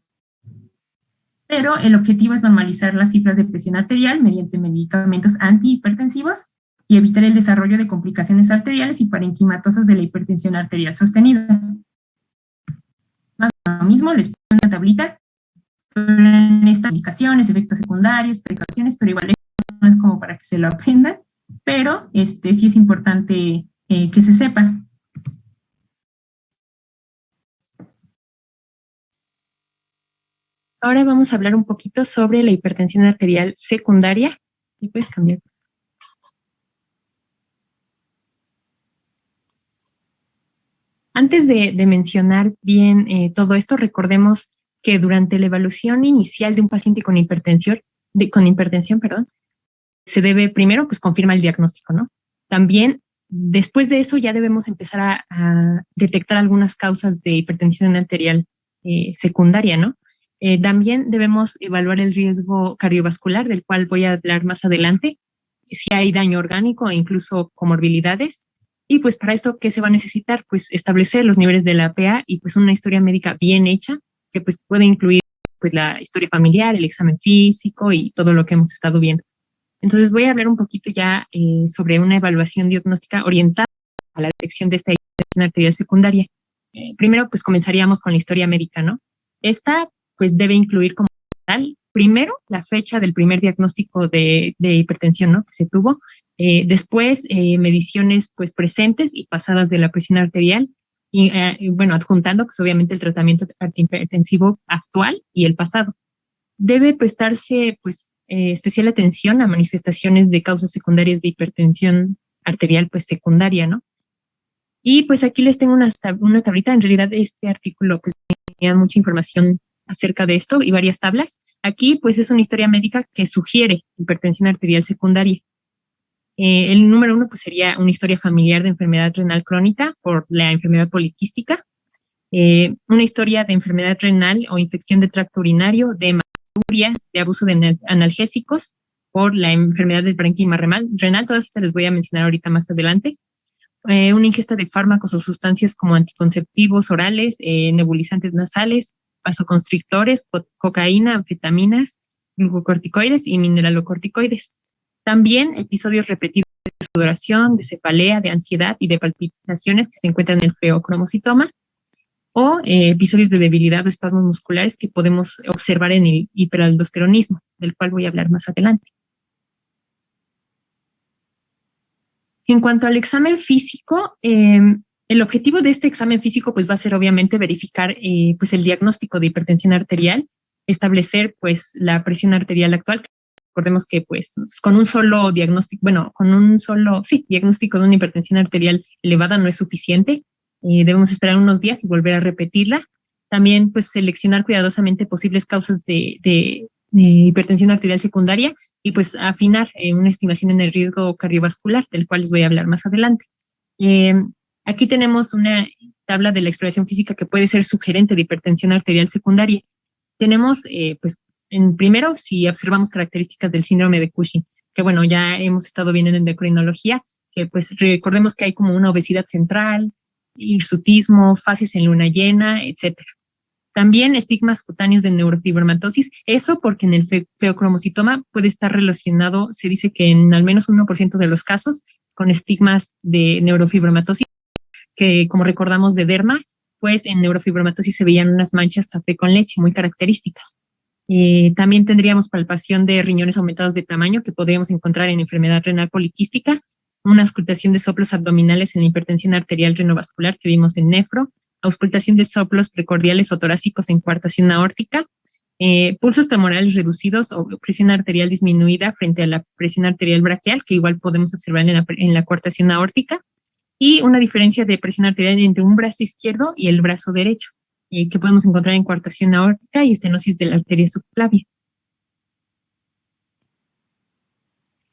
Pero el objetivo es normalizar las cifras de presión arterial mediante medicamentos antihipertensivos y evitar el desarrollo de complicaciones arteriales y parenquimatosas de la hipertensión arterial sostenida. Más de lo mismo, les puse una tablita en estas indicaciones, efectos secundarios, precauciones, pero igual no es como para que se lo aprendan, pero sí es importante que se sepa. Ahora vamos a hablar un poquito sobre la hipertensión arterial secundaria. ¿Me puedes cambiar? Antes de mencionar bien todo esto, recordemos que durante la evaluación inicial de un paciente con hipertensión, se debe primero, pues confirma el diagnóstico, ¿no? También, después de eso, ya debemos empezar a detectar algunas causas de hipertensión arterial secundaria, ¿no? También debemos evaluar el riesgo cardiovascular, del cual voy a hablar más adelante, si hay daño orgánico e incluso comorbilidades. Y pues para esto, ¿qué se va a necesitar? Pues establecer los niveles de la PA y pues una historia médica bien hecha, que pues puede incluir pues la historia familiar, el examen físico y todo lo que hemos estado viendo. Entonces voy a hablar un poquito ya sobre una evaluación diagnóstica orientada a la detección de esta hipertensión arterial secundaria. Primero, pues comenzaríamos con la historia médica, ¿no? Esta pues debe incluir como tal, primero, la fecha del primer diagnóstico de hipertensión, ¿no?, que se tuvo. Después, mediciones pues presentes y pasadas de la presión arterial y bueno, adjuntando pues obviamente el tratamiento antihipertensivo actual y el pasado. Debe prestarse pues especial atención a manifestaciones de causas secundarias de hipertensión arterial pues secundaria, ¿no? Y pues aquí les tengo una tablita. En realidad este artículo pues tenía mucha información acerca de esto y varias tablas. Aquí pues es una historia médica que sugiere hipertensión arterial secundaria. El número 1 pues sería una historia familiar de enfermedad renal crónica por la enfermedad poliquística, una historia de enfermedad renal o infección del tracto urinario, de hematuria, de abuso de analgésicos, por la enfermedad del parénquima renal. Todas estas les voy a mencionar ahorita más adelante. Una ingesta de fármacos o sustancias como anticonceptivos orales, nebulizantes nasales, vasoconstrictores, cocaína, anfetaminas, glucocorticoides y mineralocorticoides. También episodios repetidos de sudoración, de cefalea, de ansiedad y de palpitaciones que se encuentran en el feocromocitoma, o episodios de debilidad o espasmos musculares que podemos observar en el hiperaldosteronismo, del cual voy a hablar más adelante. En cuanto al examen físico, el objetivo de este examen físico pues, va a ser obviamente verificar pues, el diagnóstico de hipertensión arterial, establecer pues, la presión arterial actual. Recordemos que pues, con un solo diagnóstico, diagnóstico de una hipertensión arterial elevada no es suficiente. Debemos esperar unos días y volver a repetirla. También pues, seleccionar cuidadosamente posibles causas de hipertensión arterial secundaria y pues afinar una estimación en el riesgo cardiovascular, del cual les voy a hablar más adelante. Aquí tenemos una tabla de la exploración física que puede ser sugerente de hipertensión arterial secundaria. Tenemos, pues, primero, si observamos características del síndrome de Cushing, que bueno, ya hemos estado viendo en endocrinología, que pues recordemos que hay como una obesidad central, hirsutismo, fases en luna llena, etcétera. También estigmas cutáneos de neurofibromatosis, eso porque en el feocromocitoma puede estar relacionado, se dice que en al menos 1% de los casos, con estigmas de neurofibromatosis, que como recordamos de derma, pues en neurofibromatosis se veían unas manchas café con leche muy características. También tendríamos palpación de riñones aumentados de tamaño que podríamos encontrar en enfermedad renal poliquística, una auscultación de soplos abdominales en la hipertensión arterial renovascular que vimos en nefro, auscultación de soplos precordiales o torácicos en coartación aórtica, pulsos femorales reducidos o presión arterial disminuida frente a la presión arterial braquial, que igual podemos observar en la coartación aórtica, y una diferencia de presión arterial entre un brazo izquierdo y el brazo derecho, que podemos encontrar en coartación aórtica y estenosis de la arteria subclavia.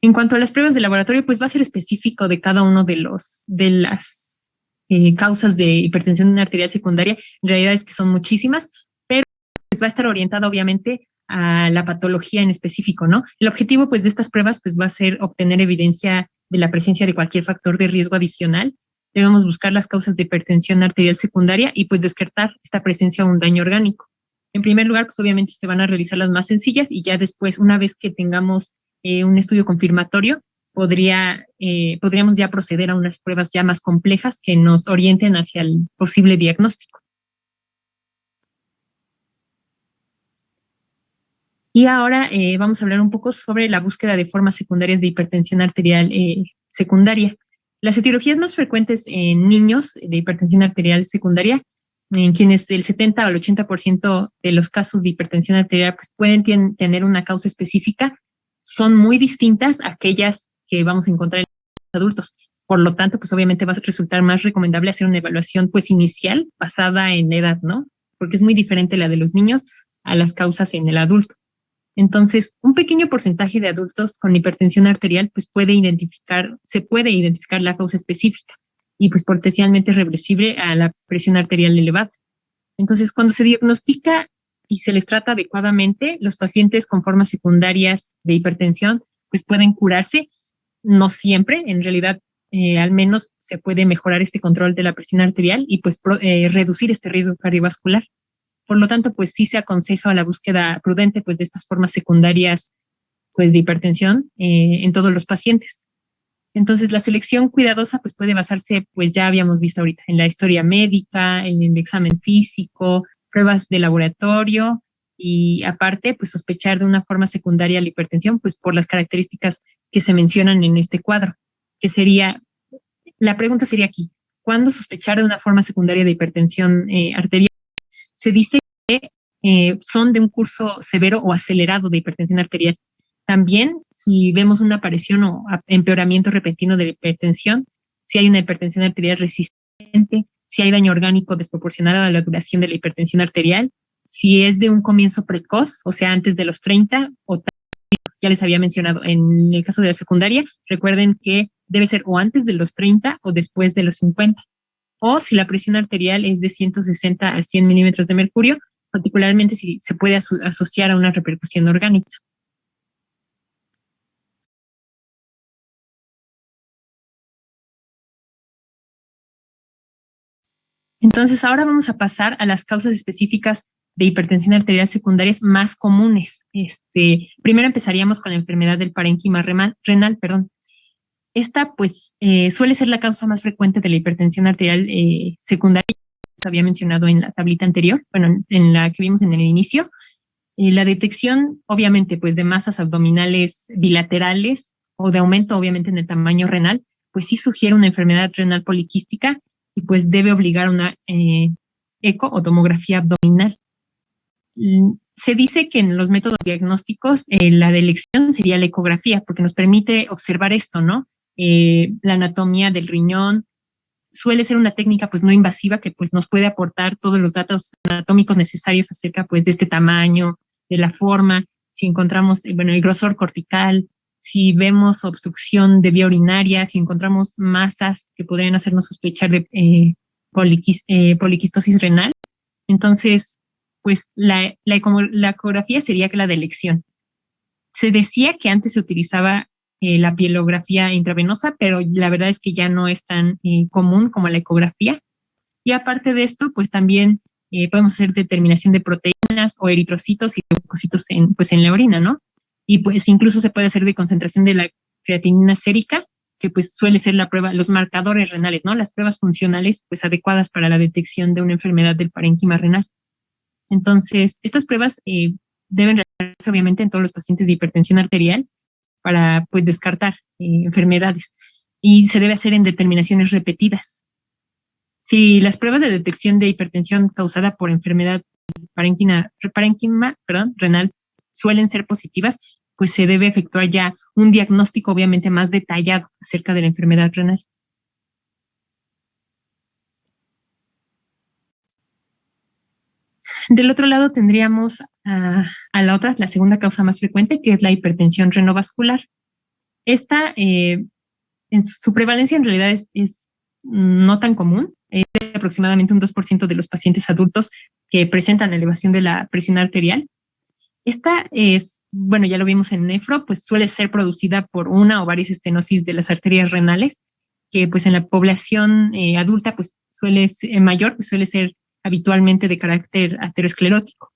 En cuanto a las pruebas de laboratorio, pues va a ser específico de cada uno de las causas de hipertensión arterial secundaria. En realidad es que son muchísimas, pero pues va a estar orientada obviamente a la patología en específico, ¿no? El objetivo pues de estas pruebas pues va a ser obtener evidencia de la presencia de cualquier factor de riesgo adicional. Debemos buscar las causas de hipertensión arterial secundaria y pues descartar esta presencia de un daño orgánico. En primer lugar, pues obviamente se van a realizar las más sencillas y ya después, una vez que tengamos un estudio confirmatorio, podríamos ya proceder a unas pruebas ya más complejas que nos orienten hacia el posible diagnóstico. Y ahora vamos a hablar un poco sobre la búsqueda de formas secundarias de hipertensión arterial secundaria. Las etiologías más frecuentes en niños de hipertensión arterial secundaria, en quienes el 70 al 80% de los casos de hipertensión arterial pues, pueden tener una causa específica, son muy distintas a aquellas que vamos a encontrar en los adultos. Por lo tanto, pues obviamente va a resultar más recomendable hacer una evaluación pues inicial basada en edad, ¿no? Porque es muy diferente la de los niños a las causas en el adulto. Entonces, un pequeño porcentaje de adultos con hipertensión arterial pues se puede identificar la causa específica y pues potencialmente reversible a la presión arterial elevada. Entonces, cuando se diagnostica y se les trata adecuadamente, los pacientes con formas secundarias de hipertensión pues pueden curarse, no siempre, en realidad al menos se puede mejorar este control de la presión arterial y pues reducir este riesgo cardiovascular. Por lo tanto, pues sí se aconseja la búsqueda prudente pues de estas formas secundarias pues de hipertensión en todos los pacientes. Entonces, la selección cuidadosa pues puede basarse, pues ya habíamos visto ahorita, en la historia médica, en el examen físico, pruebas de laboratorio y aparte, pues sospechar de una forma secundaria la hipertensión, pues por las características que se mencionan en este cuadro, que sería, la pregunta sería aquí, ¿cuándo sospechar de una forma secundaria de hipertensión arterial? Se dice que son de un curso severo o acelerado de hipertensión arterial. También, si vemos una aparición o empeoramiento repentino de la hipertensión, si hay una hipertensión arterial resistente, si hay daño orgánico desproporcionado a la duración de la hipertensión arterial, si es de un comienzo precoz, o sea, antes de los 30, o ya les había mencionado, en el caso de la secundaria, recuerden que debe ser o antes de los 30 o después de los 50. O si la presión arterial es de 160 a 100 milímetros de mercurio, particularmente si se puede asociar a una repercusión orgánica. Entonces, ahora vamos a pasar a las causas específicas de hipertensión arterial secundarias más comunes. Primero empezaríamos con la enfermedad del parénquima renal, perdón. Esta, pues, suele ser la causa más frecuente de la hipertensión arterial secundaria, que había mencionado en la tablita anterior, bueno, en la que vimos en el inicio. La detección, obviamente, pues, de masas abdominales bilaterales o de aumento, obviamente, en el tamaño renal, pues sí sugiere una enfermedad renal poliquística y pues debe obligar a una eco o tomografía abdominal. Se dice que en los métodos diagnósticos la de elección sería la ecografía, porque nos permite observar esto, ¿no? La anatomía del riñón suele ser una técnica pues no invasiva que pues nos puede aportar todos los datos anatómicos necesarios acerca pues de este tamaño, de la forma, si encontramos, bueno, el grosor cortical, si vemos obstrucción de vía urinaria, si encontramos masas que podrían hacernos sospechar de poliquistosis renal. Entonces, pues la ecografía sería la de elección. Se decía que antes se utilizaba la pielografía intravenosa, pero la verdad es que ya no es tan común como la ecografía. Y aparte de esto, pues también podemos hacer determinación de proteínas o eritrocitos y leucocitos en la orina, ¿no? Y pues incluso se puede hacer de concentración de la creatinina sérica, que pues suele ser la prueba, los marcadores renales, ¿no? Las pruebas funcionales pues adecuadas para la detección de una enfermedad del parénquima renal. Entonces, estas pruebas deben realizarse obviamente en todos los pacientes de hipertensión arterial para pues descartar enfermedades y se debe hacer en determinaciones repetidas. Si las pruebas de detección de hipertensión causada por enfermedad parénquima renal suelen ser positivas, pues se debe efectuar ya un diagnóstico obviamente más detallado acerca de la enfermedad renal. Del otro lado tendríamos a la segunda causa más frecuente, que es la hipertensión renovascular. Esta, en su prevalencia en realidad es no tan común, es de aproximadamente un 2% de los pacientes adultos que presentan elevación de la presión arterial. Esta es, bueno, ya lo vimos en nefro, pues suele ser producida por una o varias estenosis de las arterias renales, que pues en la población adulta pues suele ser mayor, pues suele ser habitualmente de carácter aterosclerótico.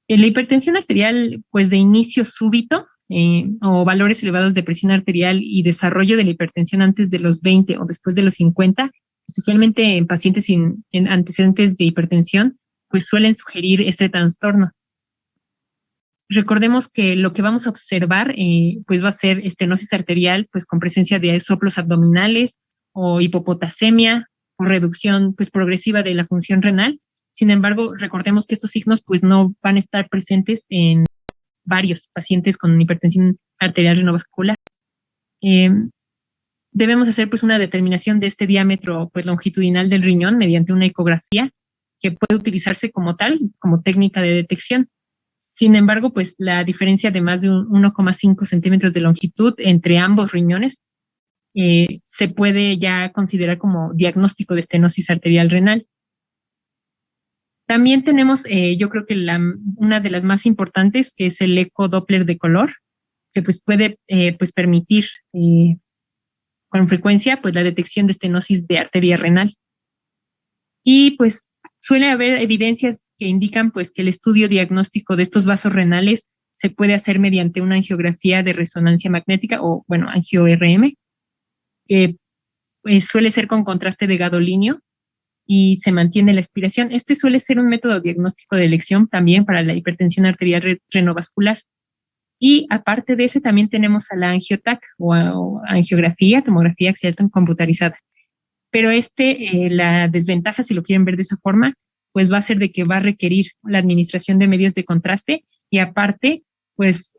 La hipertensión arterial, pues de inicio súbito o valores elevados de presión arterial y desarrollo de la hipertensión antes de los 20 o después de los 50, especialmente en pacientes sin antecedentes de hipertensión, pues suelen sugerir este trastorno. Recordemos que lo que vamos a observar pues va a ser estenosis arterial pues con presencia de soplos abdominales o hipopotasemia o reducción pues progresiva de la función renal. Sin embargo, recordemos que estos signos pues no van a estar presentes en varios pacientes con hipertensión arterial renovascular. Debemos hacer pues una determinación de este diámetro pues longitudinal del riñón mediante una ecografía que puede utilizarse como tal, como técnica de detección. Sin embargo, pues la diferencia de más de 1,5 centímetros de longitud entre ambos riñones se puede ya considerar como diagnóstico de estenosis arterial renal. También tenemos, yo creo que una de las más importantes, que es el eco Doppler de color, que pues puede pues permitir con frecuencia pues la detección de estenosis de arteria renal. Y pues suele haber evidencias que indican pues que el estudio diagnóstico de estos vasos renales se puede hacer mediante una angiografía de resonancia magnética o, bueno, angio-RM, que pues, suele ser con contraste de gadolinio y se mantiene la aspiración. Este suele ser un método diagnóstico de elección también para la hipertensión arterial renovascular. Y aparte de ese también tenemos a la angiotac o angiografía, tomografía axial computarizada. Pero la desventaja, si lo quieren ver de esa forma, pues va a ser de que va a requerir la administración de medios de contraste y aparte, pues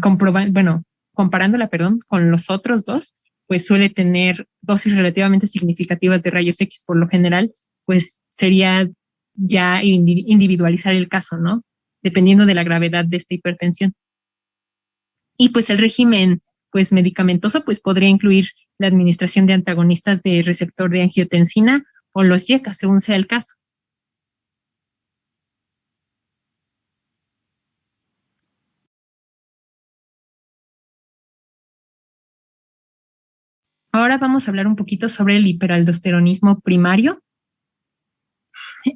comparándola, con los otros dos, pues suele tener dosis relativamente significativas de rayos X. Por lo general, pues sería ya individualizar el caso, ¿no? Dependiendo de la gravedad de esta hipertensión. Y pues el régimen pues medicamentoso pues podría incluir la administración de antagonistas de receptor de angiotensina o los YECA, según sea el caso. Ahora vamos a hablar un poquito sobre el hiperaldosteronismo primario,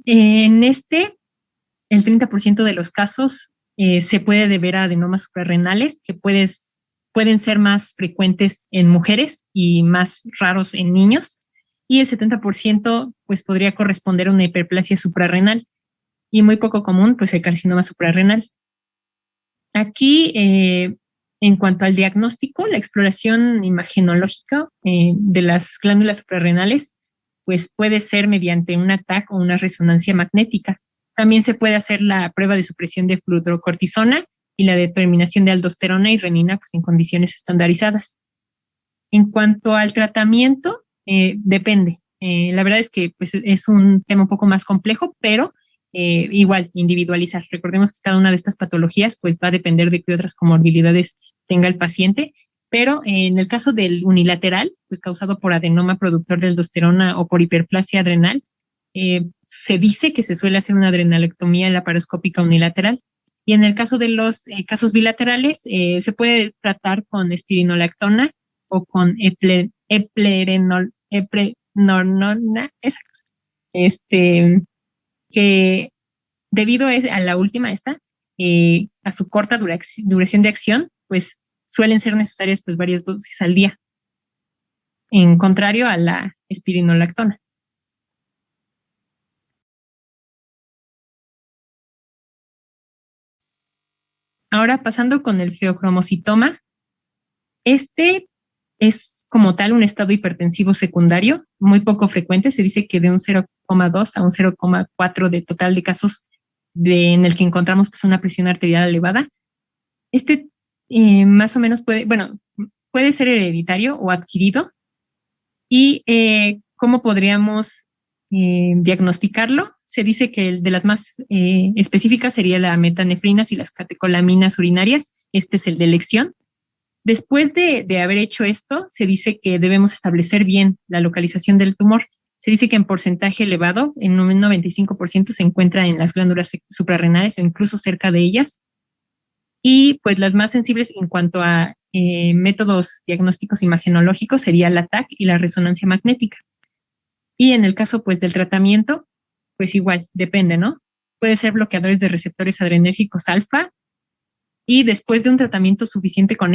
En el 30% de los casos se puede deber a adenomas suprarrenales, que pueden ser más frecuentes en mujeres y más raros en niños, y el 70% pues podría corresponder a una hiperplasia suprarrenal, y muy poco común pues el carcinoma suprarrenal. Aquí, en cuanto al diagnóstico, la exploración imagenológica de las glándulas suprarrenales pues puede ser mediante un TAC o una resonancia magnética. También se puede hacer la prueba de supresión de fludrocortisona y la determinación de aldosterona y renina pues, en condiciones estandarizadas. En cuanto al tratamiento, depende. La verdad es que pues, es un tema un poco más complejo, pero igual, individualizar. Recordemos que cada una de estas patologías pues, va a depender de qué otras comorbilidades tenga el paciente, pero en el caso del unilateral, pues causado por adenoma productor de aldosterona o por hiperplasia adrenal, se dice que se suele hacer una adrenalectomía laparoscópica unilateral. Y en el caso de los casos bilaterales, se puede tratar con espironolactona o con eplerenona, esa cosa. Que debido a la última a su corta duración de acción, pues suelen ser necesarias pues varias dosis al día, en contrario a la espironolactona. Ahora pasando con el feocromocitoma, este es como tal un estado hipertensivo secundario, muy poco frecuente, se dice que de un 0,2 a un 0,4 de total de casos en el que encontramos pues, una presión arterial elevada. Más o menos puede ser hereditario o adquirido. ¿Y cómo podríamos diagnosticarlo? Se dice que el de las más específicas sería la metanefrinas y las catecolaminas urinarias. Este es el de elección. Después de haber hecho esto, se dice que debemos establecer bien la localización del tumor. Se dice que en porcentaje elevado, en un 95% se encuentra en las glándulas suprarrenales o incluso cerca de ellas. Y pues las más sensibles en cuanto a métodos diagnósticos imagenológicos sería la TAC y la resonancia magnética. Y en el caso pues del tratamiento, pues igual, depende, ¿no? Puede ser bloqueadores de receptores adrenérgicos alfa, y después de un tratamiento suficiente con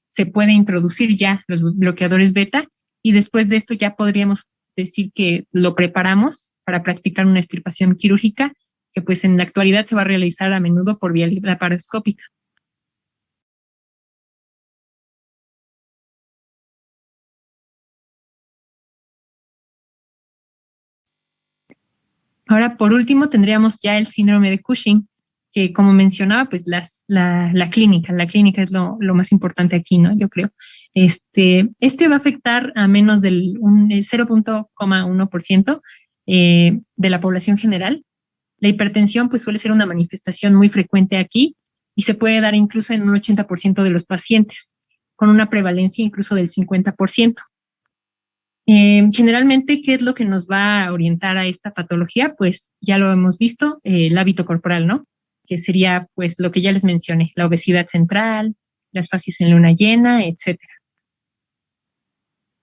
se puede introducir ya los bloqueadores beta, y después de esto ya podríamos decir que lo preparamos para practicar una extirpación quirúrgica, que pues en la actualidad se va a realizar a menudo por vía laparoscópica. Ahora, por último, tendríamos ya el síndrome de Cushing, que como mencionaba, pues la clínica es lo más importante aquí, ¿no? Yo creo. Este va a afectar a menos del 0,1% de la población general. La hipertensión pues suele ser una manifestación muy frecuente aquí y se puede dar incluso en un 80% de los pacientes, con una prevalencia incluso del 50%. Generalmente, ¿qué es lo que nos va a orientar a esta patología? Pues ya lo hemos visto, el hábito corporal, ¿no? Que sería pues lo que ya les mencioné, la obesidad central, las fases en luna llena, etcétera.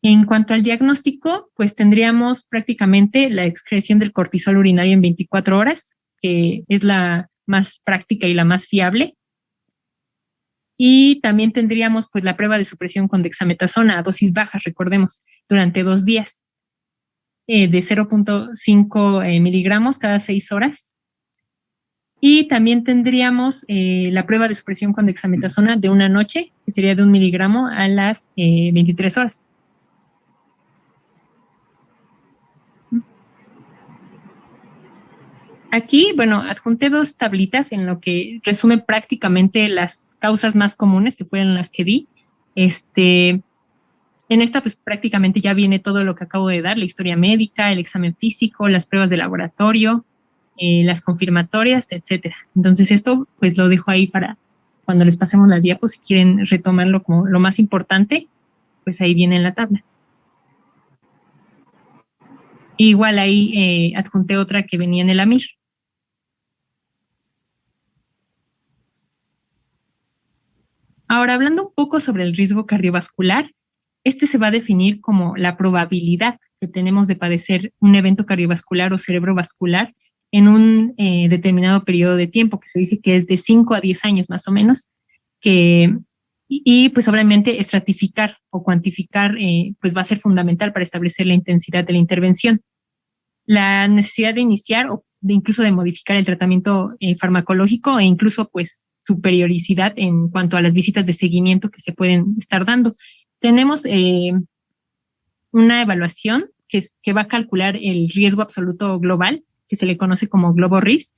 En cuanto al diagnóstico, pues tendríamos prácticamente la excreción del cortisol urinario en 24 horas, que es la más práctica y la más fiable. Y también tendríamos pues la prueba de supresión con dexametasona a dosis bajas, recordemos, durante 2 días, de 0,5 miligramos cada 6 horas. Y también tendríamos la prueba de supresión con dexametasona de una noche, que sería de 1 miligramo a las 23 horas. Aquí, bueno, adjunté 2 tablitas en lo que resume prácticamente las causas más comunes, que fueron las que di. En esta, pues prácticamente ya viene todo lo que acabo de dar, la historia médica, el examen físico, las pruebas de laboratorio, las confirmatorias, etcétera. Entonces esto, pues lo dejo ahí para cuando les pasemos la diapo, si quieren retomarlo como lo más importante, pues ahí viene en la tabla. Igual ahí adjunté otra que venía en el AMIR. Ahora, hablando un poco sobre el riesgo cardiovascular, se va a definir como la probabilidad que tenemos de padecer un evento cardiovascular o cerebrovascular en un determinado periodo de tiempo, que se dice que es de 5 a 10 años más o menos, y pues obviamente estratificar o cuantificar pues va a ser fundamental para establecer la intensidad de la intervención. La necesidad de iniciar o de incluso de modificar el tratamiento farmacológico e incluso pues su periodicidad en cuanto a las visitas de seguimiento que se pueden estar dando. Tenemos una evaluación que va a calcular el riesgo absoluto global, que se le conoce como Global Risk.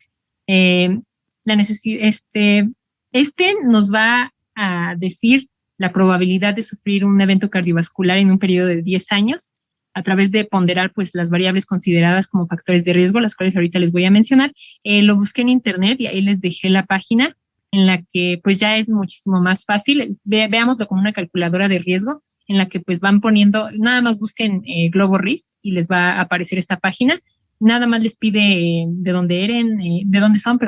Este nos va a decir la probabilidad de sufrir un evento cardiovascular en un periodo de 10 años a través de ponderar pues las variables consideradas como factores de riesgo, las cuales ahorita les voy a mencionar. Lo busqué en internet y ahí les dejé la página en la que pues ya es muchísimo más fácil. Veámoslo como una calculadora de riesgo en la que pues van poniendo, nada más busquen Global Risk y les va a aparecer esta página. Nada más les pide de dónde son,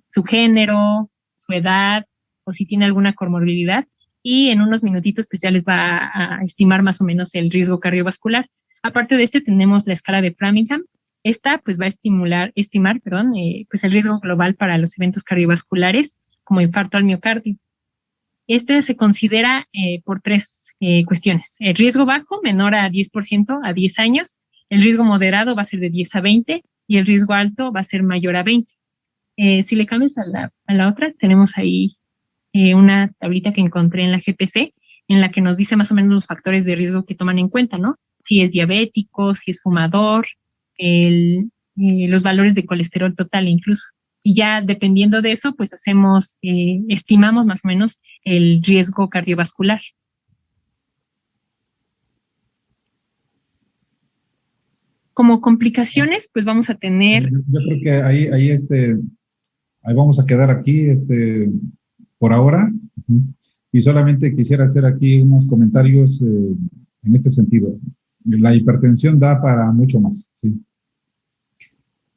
su género, su edad o si tiene alguna comorbilidad, y en unos minutitos pues ya les va a estimar más o menos el riesgo cardiovascular. Aparte de tenemos la escala de Framingham. Esta pues va a estimar pues el riesgo global para los eventos cardiovasculares como infarto al miocardio. Se considera por 3 cuestiones. El riesgo bajo, menor a 10% a 10 años. El riesgo moderado va a ser de 10 a 20 y el riesgo alto va a ser mayor a 20. Si le cambias a la otra, tenemos ahí una tablita que encontré en la GPC en la que nos dice más o menos los factores de riesgo que toman en cuenta, ¿no? Si es diabético, si es fumador, los valores de colesterol total incluso. Y ya dependiendo de eso, pues estimamos más o menos el riesgo cardiovascular. Como complicaciones, pues vamos a tener... Yo creo que ahí vamos a quedar aquí por ahora. Y solamente quisiera hacer aquí unos comentarios en este sentido. La hipertensión da para mucho más, ¿sí?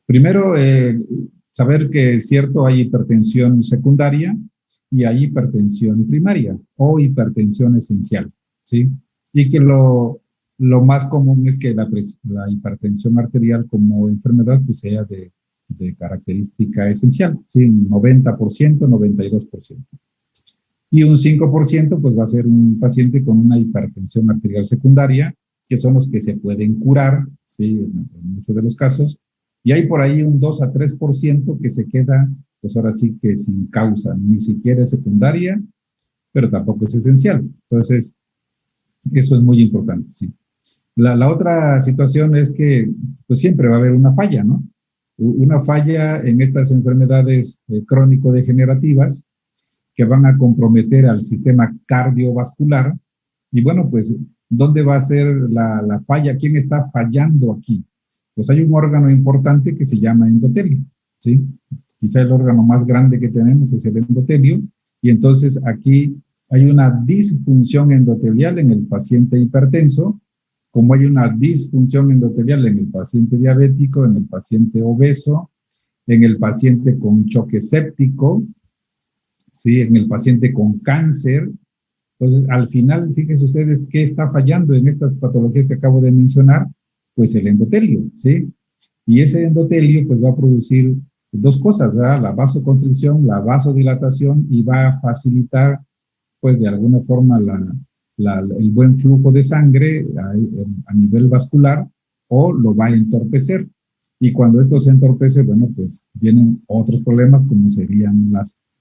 Primero, saber que es cierto, hay hipertensión secundaria y hay hipertensión primaria o hipertensión esencial, ¿sí? Y que lo más común es que la hipertensión arterial como enfermedad pues sea de característica esencial, ¿sí? 90%, 92%. Y un 5% pues va a ser un paciente con una hipertensión arterial secundaria, que son los que se pueden curar, ¿sí? En muchos de los casos. Y hay por ahí un 2 a 3% que se queda, pues ahora sí que sin causa, ni siquiera es secundaria, pero tampoco es esencial. Entonces, eso es muy importante, sí. La otra situación es que, pues siempre va a haber una falla, ¿no? Una falla en estas enfermedades crónico-degenerativas que van a comprometer al sistema cardiovascular. Y bueno, pues, ¿dónde va a ser la falla? ¿Quién está fallando aquí? Pues hay un órgano importante que se llama endotelio, ¿sí? Quizá el órgano más grande que tenemos es el endotelio, y entonces aquí hay una disfunción endotelial en el paciente hipertenso, como hay una disfunción endotelial en el paciente diabético, en el paciente obeso, en el paciente con choque séptico, ¿sí? En el paciente con cáncer. Entonces, al final, fíjense ustedes qué está fallando en estas patologías que acabo de mencionar, pues el endotelio, ¿sí? Y ese endotelio pues va a producir 2 cosas, ¿verdad? La vasoconstricción, la vasodilatación, y va a facilitar pues de alguna forma el buen flujo de sangre a nivel vascular, o lo va a entorpecer. Y cuando esto se entorpece, bueno, pues vienen otros problemas como serían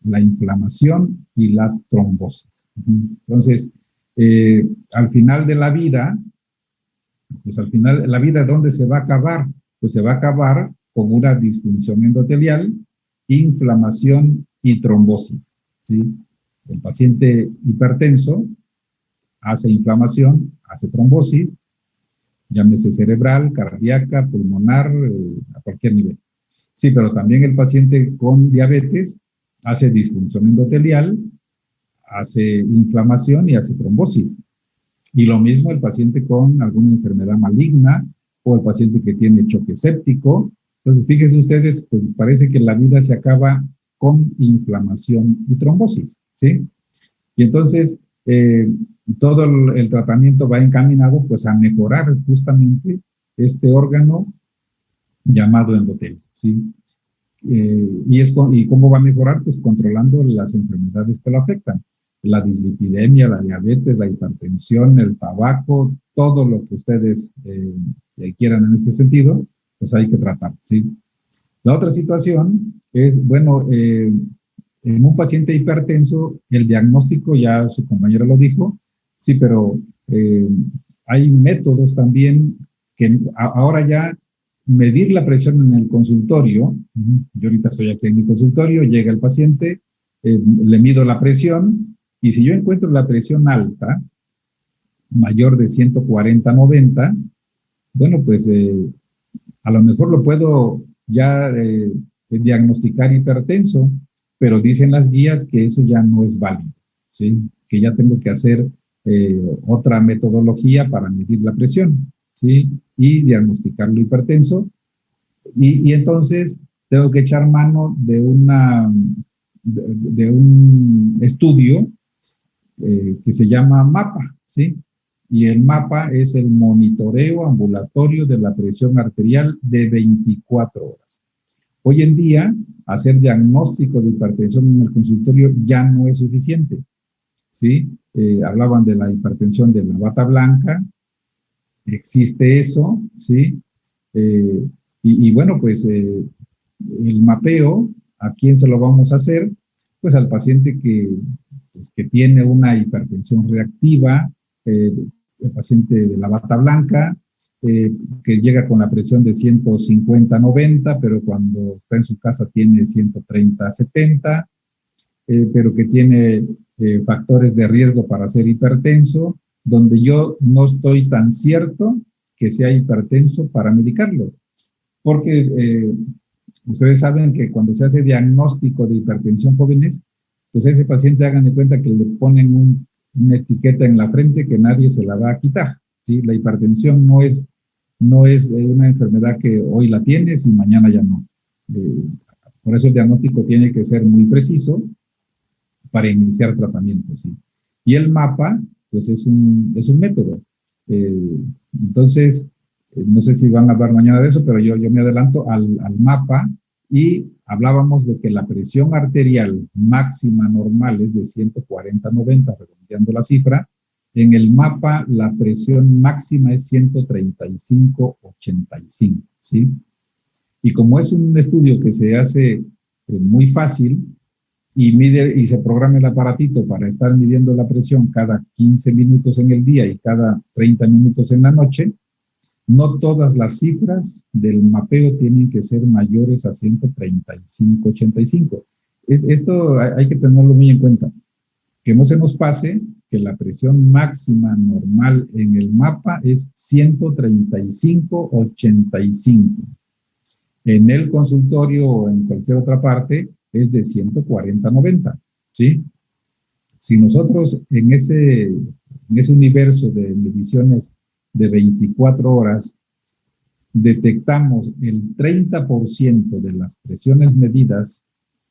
la inflamación y las trombosis. Entonces, al final de la vida, pues al final, ¿la vida dónde se va a acabar? Pues se va a acabar con una disfunción endotelial, inflamación y trombosis, ¿sí? El paciente hipertenso hace inflamación, hace trombosis, llámese cerebral, cardíaca, pulmonar, a cualquier nivel. Sí, pero también el paciente con diabetes hace disfunción endotelial, hace inflamación y hace trombosis. Y lo mismo el paciente con alguna enfermedad maligna o el paciente que tiene choque séptico. Entonces, fíjense ustedes, pues parece que la vida se acaba con inflamación y trombosis, ¿sí? Y entonces, todo el tratamiento va encaminado pues a mejorar justamente este órgano llamado endotelio, ¿sí? ¿Y cómo va a mejorar? Pues controlando las enfermedades que lo afectan. La dislipidemia, la diabetes, la hipertensión, el tabaco, todo lo que ustedes quieran en este sentido, pues hay que tratar, ¿sí? La otra situación es, bueno, en un paciente hipertenso, el diagnóstico, ya su compañera lo dijo, sí, pero hay métodos también que ahora ya medir la presión en el consultorio. Yo ahorita estoy aquí en mi consultorio, llega el paciente, le mido la presión, y si yo encuentro la presión alta, mayor de 140/90, bueno, pues a lo mejor lo puedo ya diagnosticar hipertenso, pero dicen las guías que eso ya no es válido, ¿sí? Que ya tengo que hacer otra metodología para medir la presión, ¿sí? Y diagnosticarlo hipertenso. Y entonces tengo que echar mano de un estudio que se llama MAPA, ¿sí? Y el MAPA es el monitoreo ambulatorio de la presión arterial de 24 horas. Hoy en día, hacer diagnóstico de hipertensión en el consultorio ya no es suficiente, ¿sí? Hablaban de la hipertensión de la bata blanca, existe eso, ¿sí? Y bueno, pues el mapeo, ¿a quién se lo vamos a hacer? Pues al paciente que tiene una hipertensión reactiva, el paciente de la bata blanca, que llega con la presión de 150/90, pero cuando está en su casa tiene 130/70, pero que tiene factores de riesgo para ser hipertenso, donde yo no estoy tan cierto que sea hipertenso para medicarlo. Porque ustedes saben que cuando se hace diagnóstico de hipertensión jóvenes, pues a ese paciente hagan de cuenta que le ponen una etiqueta en la frente que nadie se la va a quitar, ¿sí? La hipertensión no es una enfermedad que hoy la tienes y mañana ya no. Por eso el diagnóstico tiene que ser muy preciso para iniciar tratamiento, ¿sí? Y el MAPA, pues es un método. Entonces, no sé si van a hablar mañana de eso, pero yo me adelanto al MAPA, y hablábamos de que la presión arterial máxima normal es de 140/90, redondeando la cifra. En el MAPA la presión máxima es 135/85, ¿sí? Y como es un estudio que se hace muy fácil y se programa el aparatito para estar midiendo la presión cada 15 minutos en el día y cada 30 minutos en la noche, no todas las cifras del mapeo tienen que ser mayores a 135/85. Esto hay que tenerlo muy en cuenta. Que no se nos pase que la presión máxima normal en el MAPA es 135/85. En el consultorio o en cualquier otra parte es de 140/90, ¿sí? Si nosotros en ese universo de mediciones de 24 horas detectamos el 30% de las presiones medidas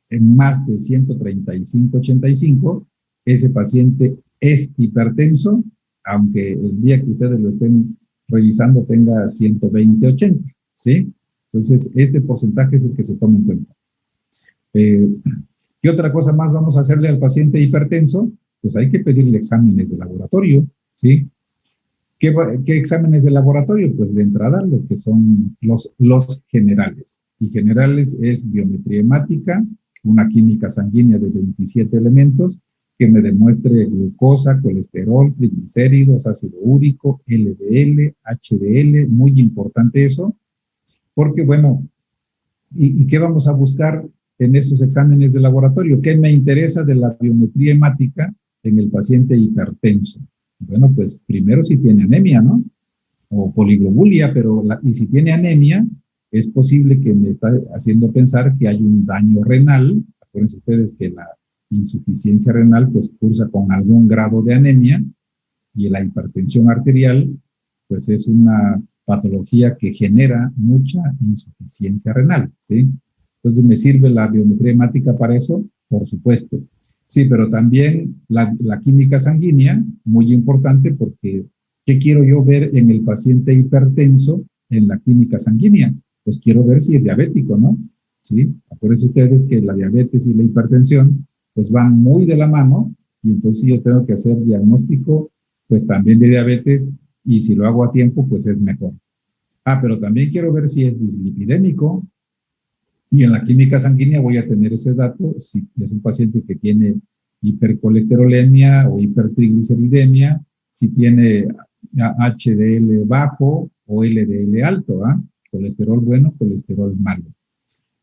en más de 135/85, ese paciente es hipertenso, aunque el día que ustedes lo estén revisando tenga 120/80, ¿sí? Entonces, este porcentaje es el que se toma en cuenta. ¿Qué otra cosa más vamos a hacerle al paciente hipertenso? Pues hay que pedirle exámenes de laboratorio, ¿sí? ¿Qué exámenes de laboratorio? Pues de entrada lo que son los generales. Y generales es biometría hemática, una química sanguínea de 27 elementos que me demuestre glucosa, colesterol, triglicéridos, ácido úrico, LDL, HDL, muy importante eso, porque bueno, ¿y qué vamos a buscar en esos exámenes de laboratorio? ¿Qué me interesa de la biometría hemática en el paciente hipertenso? Bueno, pues primero si tiene anemia, ¿no? O poliglobulia, y si tiene anemia, es posible que me está haciendo pensar que hay un daño renal. Acuérdense ustedes que la insuficiencia renal pues cursa con algún grado de anemia, y la hipertensión arterial pues es una patología que genera mucha insuficiencia renal, ¿sí? Entonces, ¿me sirve la biometría hemática para eso? Por supuesto. Sí, pero también la química sanguínea, muy importante, porque ¿qué quiero yo ver en el paciente hipertenso en la química sanguínea? pues quiero ver si es diabético, ¿no? ¿Sí? Acuérdense ustedes que la diabetes y la hipertensión pues van muy de la mano, y entonces yo tengo que hacer diagnóstico pues también de diabetes, y si lo hago a tiempo pues es mejor. Pero también quiero ver si es dislipidémico, y en la química sanguínea voy a tener ese dato, si es un paciente que tiene hipercolesterolemia o hipertrigliceridemia, si tiene HDL bajo o LDL alto, colesterol bueno, colesterol malo.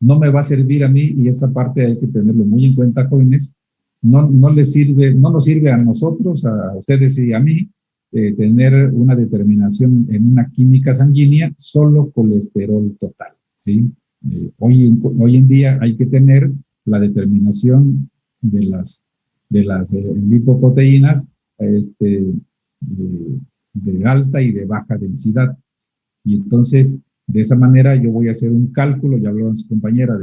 No me va a servir a mí, y esta parte hay que tenerlo muy en cuenta, jóvenes. No nos sirve a nosotros, a ustedes y a mí, tener una determinación en una química sanguínea solo colesterol total, ¿sí? Hoy en día hay que tener la determinación de las lipoproteínas de alta y de baja densidad. Y entonces, de esa manera yo voy a hacer un cálculo, ya hablaba su compañera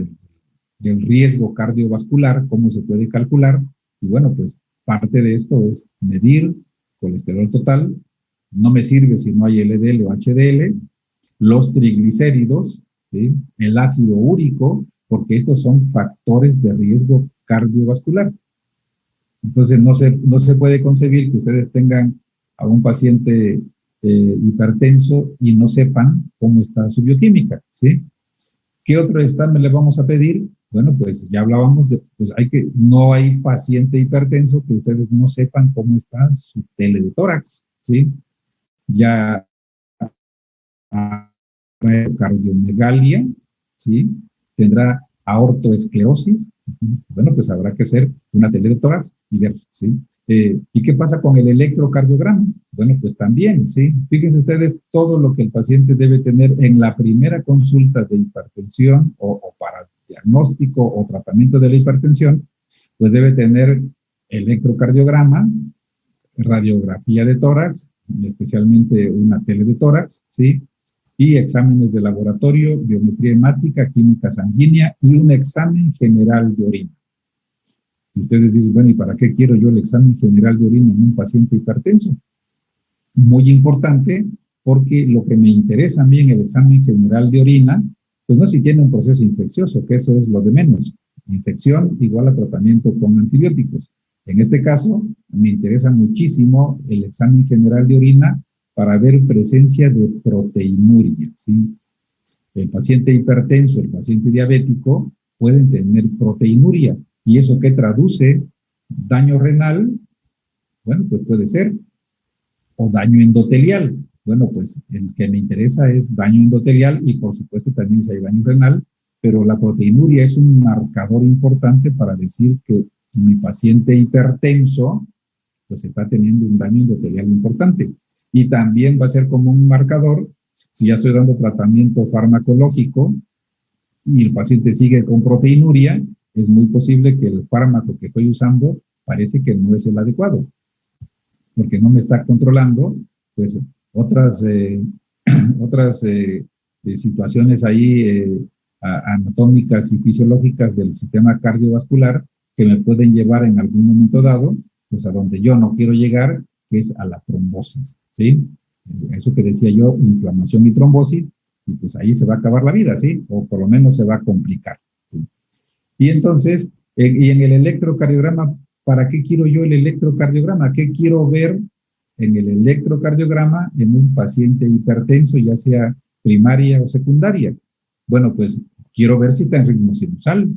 del riesgo cardiovascular, cómo se puede calcular, y bueno, pues parte de esto es medir colesterol total. No me sirve si no hay LDL o HDL, los triglicéridos, ¿sí? El ácido úrico, porque estos son factores de riesgo cardiovascular. Entonces no se puede concebir que ustedes tengan a un paciente hipertenso y no sepan cómo está su bioquímica, ¿sí? ¿Qué otro examen le vamos a pedir? Bueno, pues ya hablábamos de, pues no hay paciente hipertenso que ustedes no sepan cómo está su tele de tórax, ¿sí? Ya cardiomegalia, ¿sí? Tendrá aortoesclerosis. Bueno, pues habrá que hacer una tele de tórax y ver, ¿sí? ¿Y qué pasa con el electrocardiograma? Bueno, pues también, ¿sí? Fíjense ustedes todo lo que el paciente debe tener en la primera consulta de hipertensión o para diagnóstico o tratamiento de la hipertensión, pues debe tener electrocardiograma, radiografía de tórax, especialmente una tele de tórax, ¿sí? Y exámenes de laboratorio, biometría hemática, química sanguínea y un examen general de orina. Y ustedes dicen, bueno, ¿y para qué quiero yo el examen general de orina en un paciente hipertenso? Muy importante, porque lo que me interesa a mí en el examen general de orina, pues no si tiene un proceso infeccioso, que eso es lo de menos. Infección igual a tratamiento con antibióticos. En este caso, me interesa muchísimo el examen general de orina para ver presencia de proteinuria, ¿sí? El paciente hipertenso, el paciente diabético pueden tener proteinuria. ¿Y eso qué traduce? Daño renal, bueno, pues puede ser, o daño endotelial. Bueno, pues el que me interesa es daño endotelial y por supuesto también si hay daño renal, pero la proteinuria es un marcador importante para decir que mi paciente hipertenso pues está teniendo un daño endotelial importante. Y también va a ser como un marcador, si ya estoy dando tratamiento farmacológico y el paciente sigue con proteinuria, es muy posible que el fármaco que estoy usando parece que no es el adecuado, porque no me está controlando, pues, otras situaciones ahí anatómicas y fisiológicas del sistema cardiovascular que me pueden llevar en algún momento dado, pues, a donde yo no quiero llegar, que es a la trombosis, ¿sí? Eso que decía yo, inflamación y trombosis, y pues ahí se va a acabar la vida, ¿sí? O por lo menos se va a complicar, ¿sí? Y entonces, y en el electrocardiograma, ¿para qué quiero yo el electrocardiograma? ¿Qué quiero ver en el electrocardiograma en un paciente hipertenso, ya sea primaria o secundaria? Bueno, pues quiero ver si está en ritmo sinusal,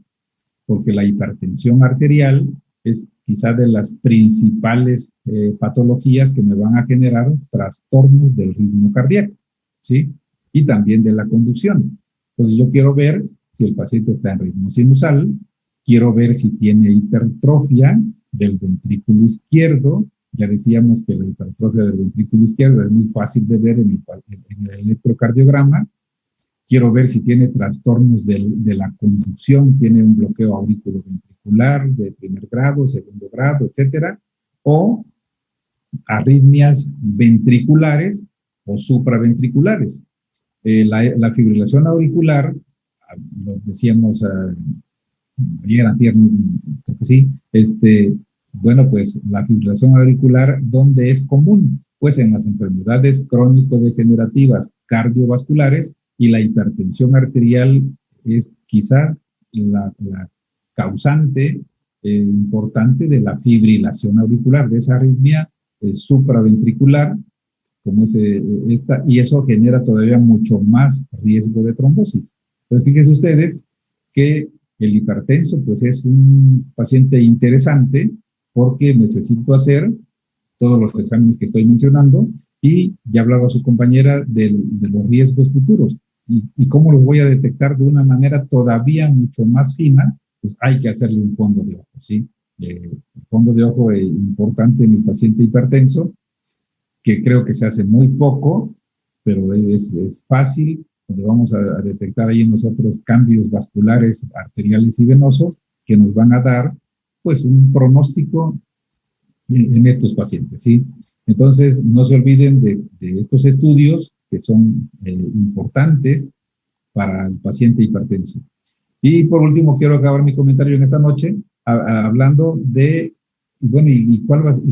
porque la hipertensión arterial es quizá de las principales patologías que me van a generar trastornos del ritmo cardíaco, ¿sí? Y también de la conducción. Entonces yo quiero ver si el paciente está en ritmo sinusal, quiero ver si tiene hipertrofia del ventrículo izquierdo. Ya decíamos que la hipertrofia del ventrículo izquierdo es muy fácil de ver en el electrocardiograma. Quiero ver si tiene trastornos de la conducción, tiene un bloqueo auriculoventricular de primer grado, segundo grado, etcétera, o arritmias ventriculares o supraventriculares. La fibrilación auricular, lo decíamos ayer, antier, creo que sí, bueno, pues la fibrilación auricular, ¿dónde es común? Pues en las enfermedades crónico-degenerativas cardiovasculares, y la hipertensión arterial es quizá la causante importante de la fibrilación auricular, de esa arritmia supraventricular, como es esta, y eso genera todavía mucho más riesgo de trombosis. Entonces, fíjense ustedes que el hipertenso, pues es un paciente interesante porque necesito hacer todos los exámenes que estoy mencionando y ya hablaba su compañera de los riesgos futuros y cómo los voy a detectar de una manera todavía mucho más fina, pues hay que hacerle un fondo de ojo, ¿sí? El fondo de ojo es importante en el paciente hipertenso, que creo que se hace muy poco, pero es fácil, donde vamos a detectar ahí nosotros cambios vasculares, arteriales y venosos, que nos van a dar, pues, un pronóstico en estos pacientes, ¿sí? Entonces, no se olviden de estos estudios que son importantes para el paciente hipertenso. Y por último, quiero acabar mi comentario en esta noche hablando de, bueno,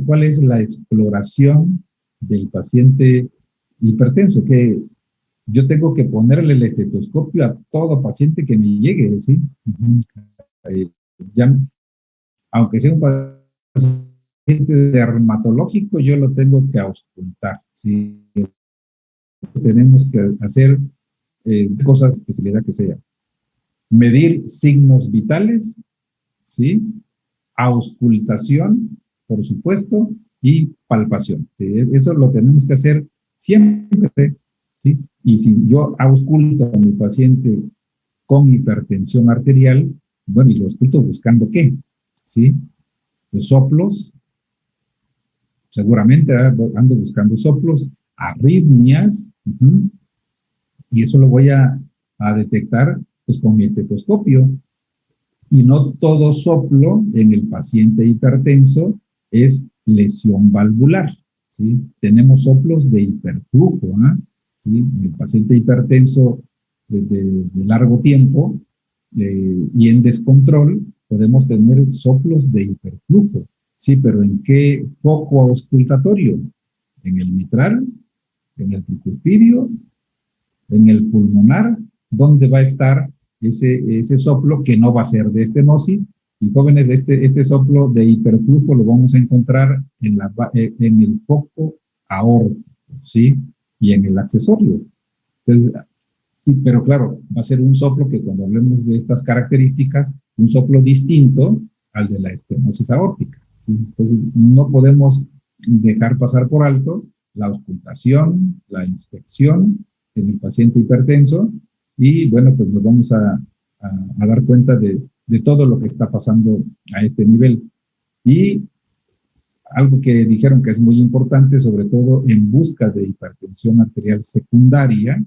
cuál es la exploración del paciente hipertenso, que yo tengo que ponerle el estetoscopio a todo paciente que me llegue, ¿sí? Ya, aunque sea un paciente dermatológico, yo lo tengo que auscultar, ¿sí? Tenemos que hacer cosas, especialidad que sea. Medir signos vitales, ¿sí? Auscultación, por supuesto, y palpación. ¿Sí? Eso lo tenemos que hacer siempre, ¿sí? Y si yo ausculto a mi paciente con hipertensión arterial, bueno, y lo ausculto buscando ¿qué? ¿Sí? Los soplos, seguramente ando buscando soplos, arritmias, y eso lo voy a detectar pues con mi estetoscopio. Y no todo soplo en el paciente hipertenso es lesión valvular, ¿sí? Tenemos soplos de hiperflujo, ¿sí? El paciente hipertenso de largo tiempo y en descontrol podemos tener soplos de hiperflujo, ¿sí? Pero ¿en qué foco auscultatorio? ¿En el mitral? ¿En el tricurpidio? ¿En el pulmonar? ¿Dónde va a estar ese soplo que no va a ser de estenosis? Y jóvenes, este soplo de hiperflujo lo vamos a encontrar en el foco aórtico, ¿sí? Y en el accesorio. Entonces, pero claro, va a ser un soplo que cuando hablemos de estas características, un soplo distinto al de la estenosis aórtica, ¿sí? Entonces, no podemos dejar pasar por alto la auscultación, la inspección en el paciente hipertenso y, bueno, pues nos vamos a dar cuenta de todo lo que está pasando a este nivel. Y algo que dijeron que es muy importante, sobre todo en busca de hipertensión arterial secundaria,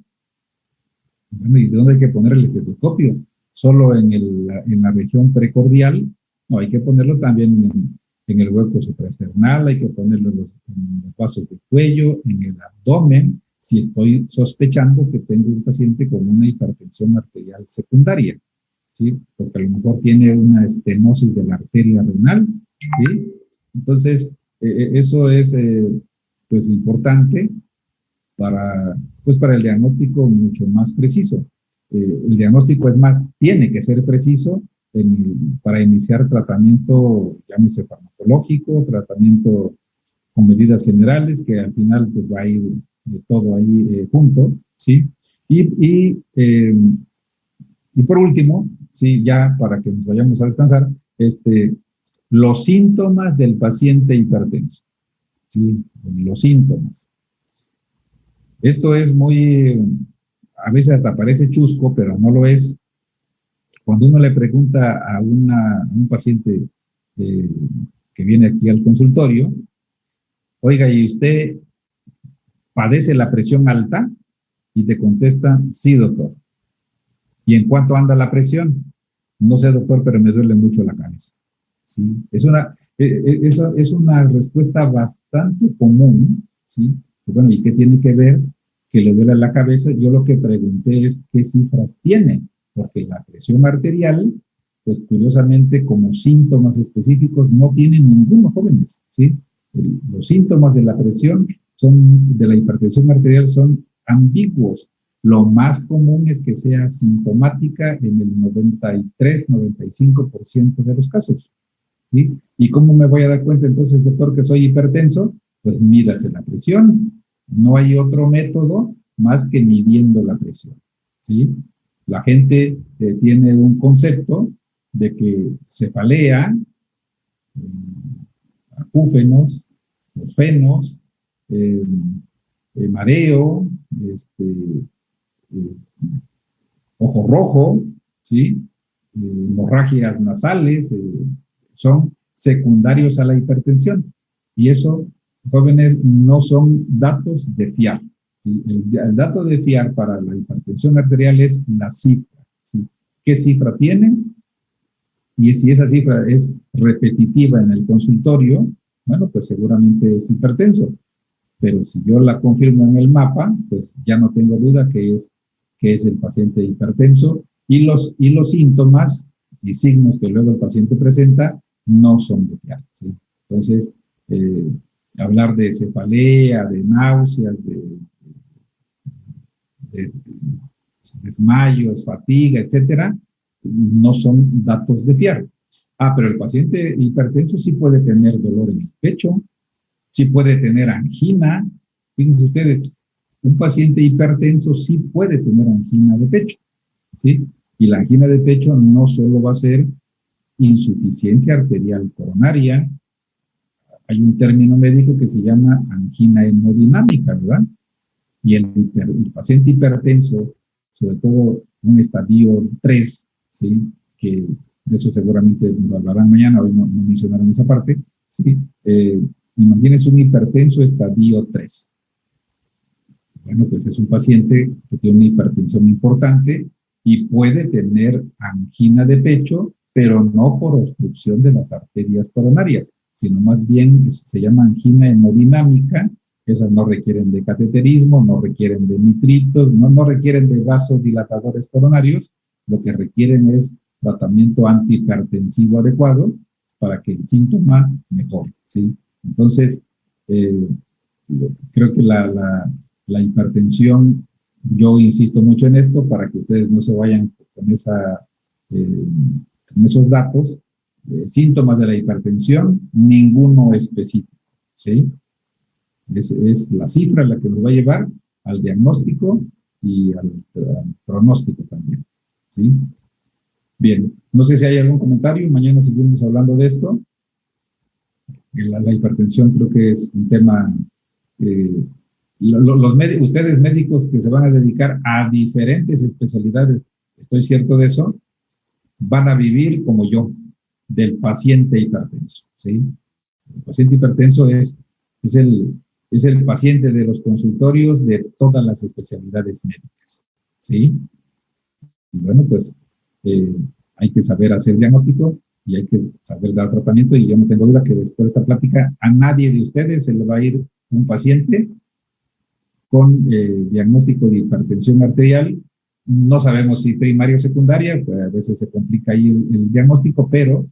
bueno, ¿y de dónde hay que poner el estetoscopio? ¿Solo en la región precordial? No, hay que ponerlo también en el hueco supraesternal, hay que ponerlo en los vasos del cuello, en el abdomen, si estoy sospechando que tengo un paciente con una hipertensión arterial secundaria, ¿sí? Porque a lo mejor tiene una estenosis de la arteria renal, ¿sí? Entonces, eso es, pues, importante para el diagnóstico mucho más preciso. El diagnóstico tiene que ser preciso para iniciar tratamiento, llámese farmacológico, tratamiento con medidas generales, que al final pues va a ir todo ahí junto, ¿sí? Y por último, sí, ya para que nos vayamos a descansar, los síntomas del paciente hipertenso, ¿sí? Los síntomas. Esto es a veces hasta parece chusco, pero no lo es. Cuando uno le pregunta a un paciente que viene aquí al consultorio, oiga, ¿y usted padece la presión alta? Y te contesta, sí, doctor. ¿Y en cuánto anda la presión? No sé, doctor, pero me duele mucho la cabeza. ¿Sí? Es una respuesta bastante común, ¿sí? Bueno, ¿y qué tiene que ver que le duele la cabeza? Yo lo que pregunté es qué cifras tiene, porque la presión arterial, pues curiosamente como síntomas específicos no tienen ninguno, jóvenes, ¿sí? Los síntomas de la presión de la hipertensión arterial son ambiguos. Lo más común es que sea sintomática en el 93-95% de los casos. ¿Sí? ¿Y cómo me voy a dar cuenta entonces, doctor, que soy hipertenso? Pues mídase la presión. No hay otro método más que midiendo la presión. ¿Sí? La gente tiene un concepto de que cefalea, acúfenos, fosfenos, mareo, eh, ojo rojo, ¿sí? Hemorragias nasales, son secundarios a la hipertensión. Y eso, jóvenes, no son datos de fiar. ¿Sí? El dato de fiar para la hipertensión arterial es la cifra. ¿Sí? ¿Qué cifra tiene? Y si esa cifra es repetitiva en el consultorio, bueno, pues seguramente es hipertenso. Pero si yo la confirmo en el mapa, pues ya no tengo duda que es el paciente hipertenso. Y los síntomas y signos que luego el paciente presenta no son de fiar, ¿sí? Entonces, hablar de cefalea, de náuseas, de desmayos, fatiga, etcétera, no son datos de fiar. Pero el paciente hipertenso sí puede tener dolor en el pecho, sí puede tener angina. Fíjense ustedes, un paciente hipertenso sí puede tener angina de pecho, ¿sí? Y la angina de pecho no solo va a ser insuficiencia arterial coronaria, hay un término médico que se llama angina hemodinámica, ¿verdad? Y el paciente hipertenso, sobre todo un estadio 3, ¿sí? Que de eso seguramente lo hablarán mañana, hoy no mencionaron esa parte, ¿sí? Imagínense un hipertenso estadio 3. Bueno, pues es un paciente que tiene una hipertensión importante y puede tener angina de pecho, pero no por obstrucción de las arterias coronarias, sino más bien se llama angina hemodinámica. Esas no requieren de cateterismo, no requieren de nitritos, no requieren de vasodilatadores coronarios. Lo que requieren es tratamiento antihipertensivo adecuado para que el síntoma mejore, ¿sí? Entonces, creo que la hipertensión, yo insisto mucho en esto para que ustedes no se vayan con esos datos. Síntomas de la hipertensión, ninguno específico, ¿sí? Es la cifra la que nos va a llevar al diagnóstico y al pronóstico también, ¿sí? Bien, no sé si hay algún comentario, mañana seguimos hablando de esto. La hipertensión creo que es un tema, ustedes médicos que se van a dedicar a diferentes especialidades, estoy cierto de eso, van a vivir como yo, del paciente hipertenso, ¿sí? El paciente hipertenso es el paciente de los consultorios de todas las especialidades médicas, ¿sí? Y bueno, pues hay que saber hacer diagnóstico y hay que saber dar tratamiento, y yo no tengo duda que después de esta plática a nadie de ustedes se le va a ir un paciente con diagnóstico de hipertensión arterial. No sabemos si primaria o secundaria, pues a veces se complica ahí el diagnóstico, pero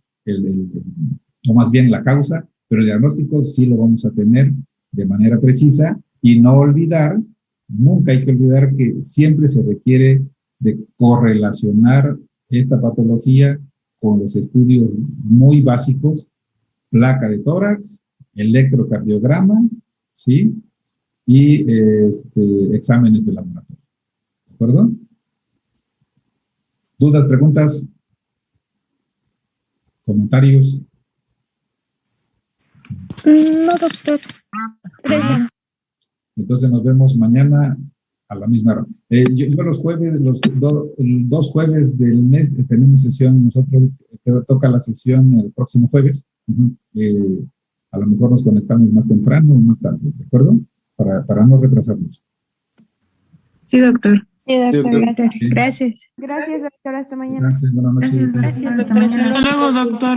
o más bien la causa, pero el diagnóstico sí lo vamos a tener de manera precisa. Y no olvidar, nunca hay que olvidar que siempre se requiere de correlacionar esta patología con los estudios muy básicos, placa de tórax, electrocardiograma, ¿sí? Y exámenes de laboratorio. ¿De acuerdo? ¿Dudas, preguntas, comentarios? No, doctor. Gracias. Entonces nos vemos mañana a la misma hora. Yo los jueves, los dos jueves del mes tenemos sesión, nosotros toca la sesión el próximo jueves. A lo mejor nos conectamos más temprano o más tarde, ¿de acuerdo? Para no retrasarnos. Sí, doctor. Sí, doctor, gracias. Sí. Gracias. Gracias, doctor. Hasta mañana. Gracias, buenas noches. Gracias, hasta mañana. Hasta luego, doctor.